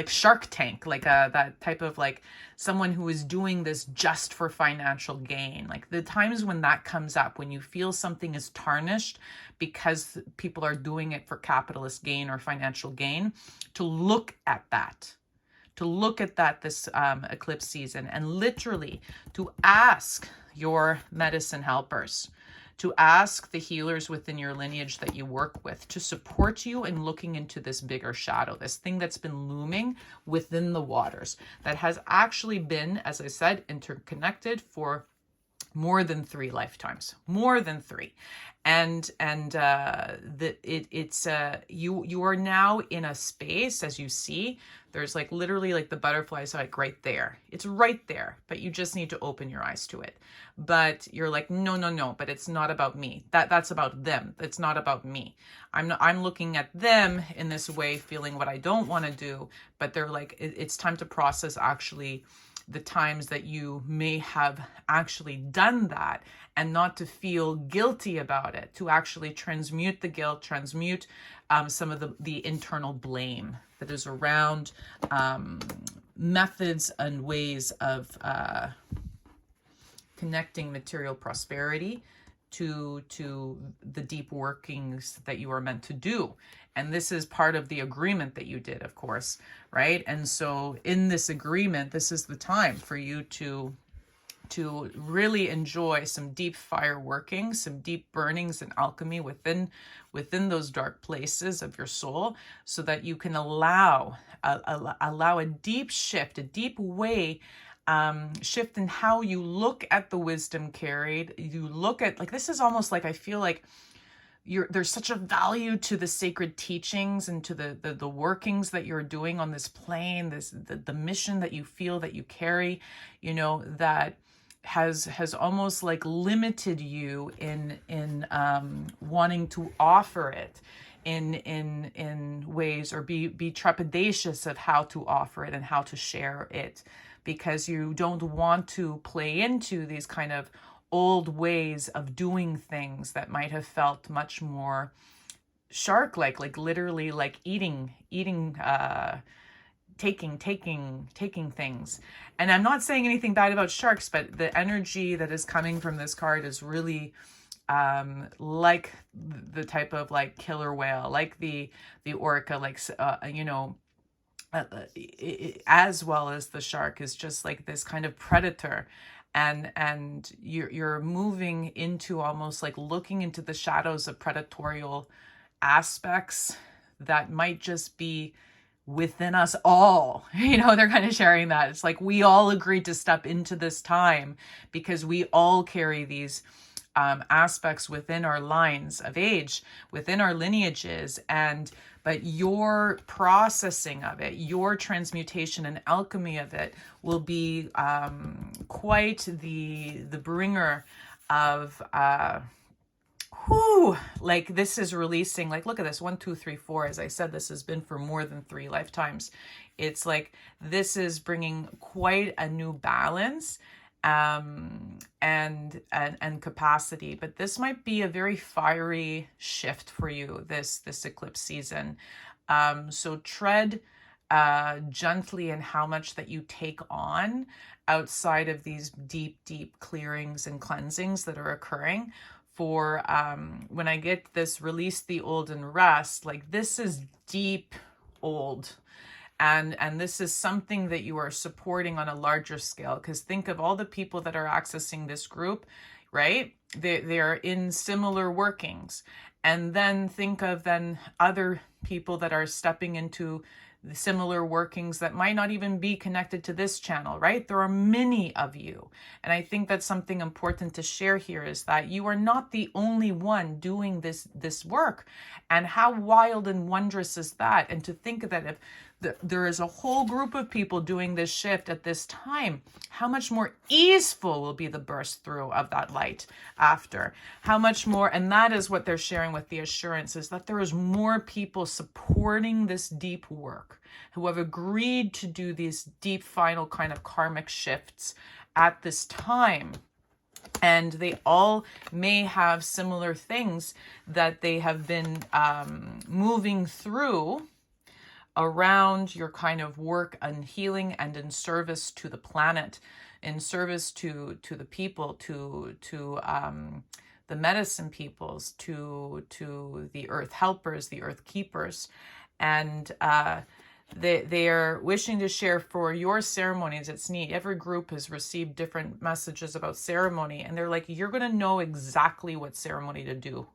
Shark Tank, like that type of like someone who is doing this just for financial gain. Like the times when that comes up, when you feel something is tarnished because people are doing it for capitalist gain or financial gain, to look at that. To look at that this eclipse season, and literally to ask your medicine helpers, to ask the healers within your lineage that you work with to support you in looking into this bigger shadow, this thing that's been looming within the waters, that has actually been, as I said, interconnected for more than 3 lifetimes, more than 3. And you are now in a space, as you see, there's like literally like the butterflies like right there. It's right there, but you just need to open your eyes to it. But you're like, no, but it's not about me. That's about them. It's not about me. I'm looking at them in this way, feeling what I don't want to do, but they're like, it's time to process actually the times that you may have actually done that, and not to feel guilty about it, to actually transmute the guilt, transmute some of the internal blame that is around methods and ways of connecting material prosperity to the deep workings that you are meant to do. And this is part of the agreement that you did, of course, right? And so in this agreement, this is the time for you to really enjoy some deep fire working, some deep burnings and alchemy within those dark places of your soul, so that you can allow a deep shift, a deep way shift in how you look at the wisdom carried. You look at, like, this is almost like, I feel like there's such a value to the sacred teachings and to the workings that you're doing on this plane, the mission that you feel that you carry, you know, that has almost like limited you in wanting to offer it in ways, or be trepidatious of how to offer it and how to share it, because you don't want to play into these kind of old ways of doing things that might have felt much more shark-like literally like eating, taking things. And I'm not saying anything bad about sharks, but the energy that is coming from this card is really like the type of like killer whale, like the orca, like as well as the shark is just like this kind of predator. And you're moving into almost like looking into the shadows of predatorial aspects that might just be within us all. You know, they're kind of sharing that. It's like we all agreed to step into this time because we all carry these aspects within our lines of age, within our lineages, but your processing of it, your transmutation and alchemy of it will be quite the bringer of like this is releasing, like, look at this, 1, 2, 3, 4. As I said, this has been for more than 3 lifetimes. It's like this is bringing quite a new balance and capacity. But this might be a very fiery shift for you this eclipse season. So tread gently in how much that you take on outside of these deep clearings and cleansings that are occurring. For when I get this release the old and rest, like this is deep old. And this is something that you are supporting on a larger scale, because think of all the people that are accessing this group, right? They are in similar workings. And then think of then other people that are stepping into the similar workings that might not even be connected to this channel, right? There are many of you. And I think that's something important to share here, is that you are not the only one doing this work. And how wild and wondrous is that? And to think that if there is a whole group of people doing this shift at this time, how much more easeful will be the burst through of that light after. How much more, and that is what they're sharing with the assurance, is that there is more people supporting this deep work, who have agreed to do these deep final kind of karmic shifts at this time. And they all may have similar things that they have been moving through around your kind of work and healing and in service to the planet, in service to the people, to the medicine peoples, to the earth helpers, the earth keepers. And they are wishing to share for your ceremonies. It's neat. Every group has received different messages about ceremony, and they're like, you're going to know exactly what ceremony to do.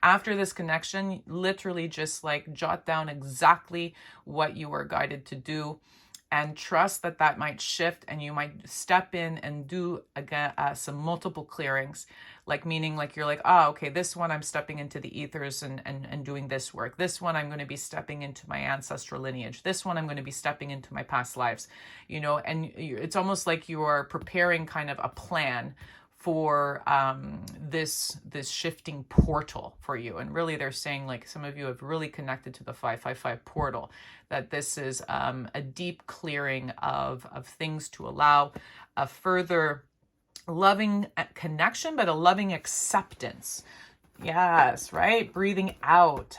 After this connection, literally just like jot down exactly what you are guided to do, and trust that that might shift, and you might step in and do again some multiple clearings, like meaning like you're like, oh, okay, this one I'm stepping into the ethers and doing this work. This one I'm going to be stepping into my ancestral lineage. This one I'm going to be stepping into my past lives, you know. And it's almost like you are preparing kind of a plan for this shifting portal for you. And really they're saying, like, some of you have really connected to the 555 portal, that this is a deep clearing of things to allow a further loving connection, but a loving acceptance. Yes, right? Breathing out.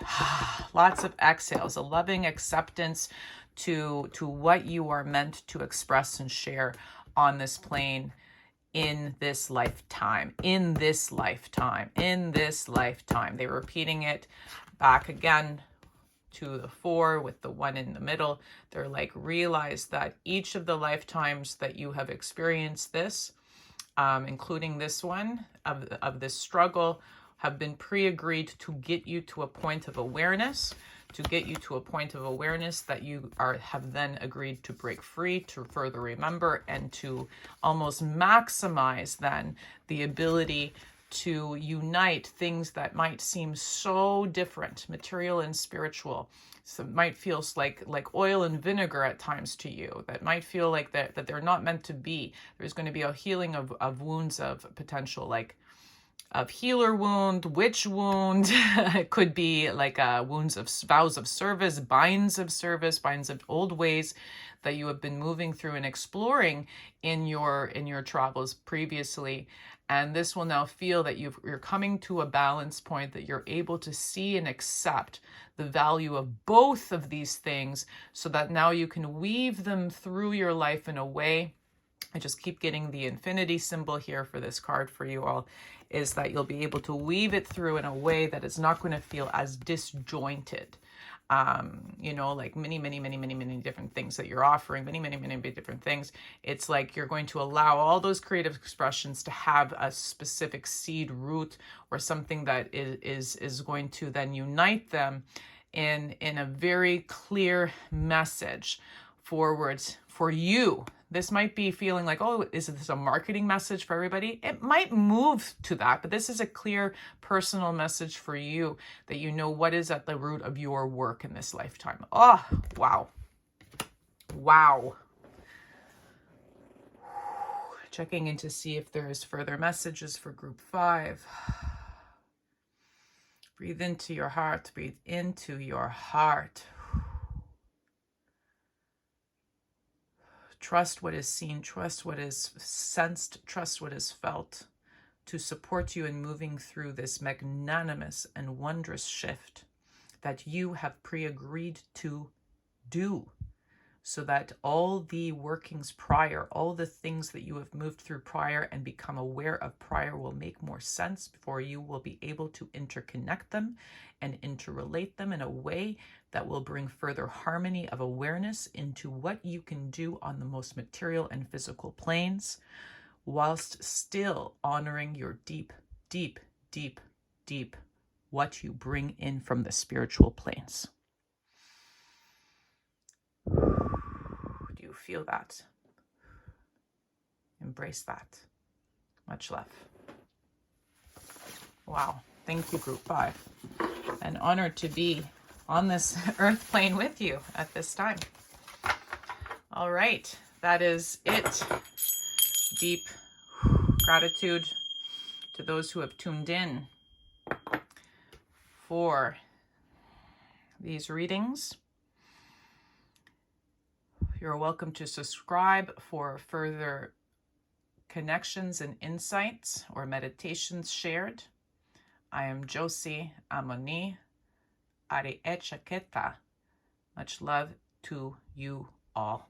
Lots of exhales, a loving acceptance to what you are meant to express and share on this plane, in this lifetime, in this lifetime, in this lifetime. They're repeating it back again to the 4 with the 1 in the middle. They're like, realize that each of the lifetimes that you have experienced this, including this one of this struggle, have been pre-agreed to get you to a point of awareness, that you have then agreed to break free, to further remember, and to almost maximize then the ability to unite things that might seem so different, material and spiritual. So it might feel like oil and vinegar at times to you, that might feel like that they're not meant to be. There's going to be a healing of wounds of potential, like of healer wound, witch wound. It could be like wounds of vows of service, binds of old ways that you have been moving through and exploring in your travels previously. And this will now feel that you're coming to a balance point, that you're able to see and accept the value of both of these things, so that now you can weave them through your life in a way. I just keep getting the infinity symbol here for this card for you all, is that you'll be able to weave it through in a way that is not going to feel as disjointed. You know, like many different things that you're offering, many different things. It's like you're going to allow all those creative expressions to have a specific seed root, or something that is going to then unite them in a very clear message forwards for you. This might be feeling like, oh, is this a marketing message for everybody? It might move to that, but this is a clear personal message for you, that you know what is at the root of your work in this lifetime. Oh, wow. Wow. Checking in to see if there is further messages for group 5. Breathe into your heart. Breathe into your heart. Trust what is seen, trust what is sensed, trust what is felt, to support you in moving through this magnanimous and wondrous shift that you have pre-agreed to do, so that all the workings prior, all the things that you have moved through prior and become aware of prior, will make more sense, for you will be able to interconnect them and interrelate them in a way that will bring further harmony of awareness into what you can do on the most material and physical planes, whilst still honoring your deep what you bring in from the spiritual planes. Do you feel that? Embrace that. Much love. Wow. Thank you, group 5. An honor to be on this earth plane with you at this time. All right. That is it. Deep gratitude to those who have tuned in for these readings. You're welcome to subscribe for further connections and insights or meditations shared. I am Josie Amoni Ariechaketa. Much love to you all.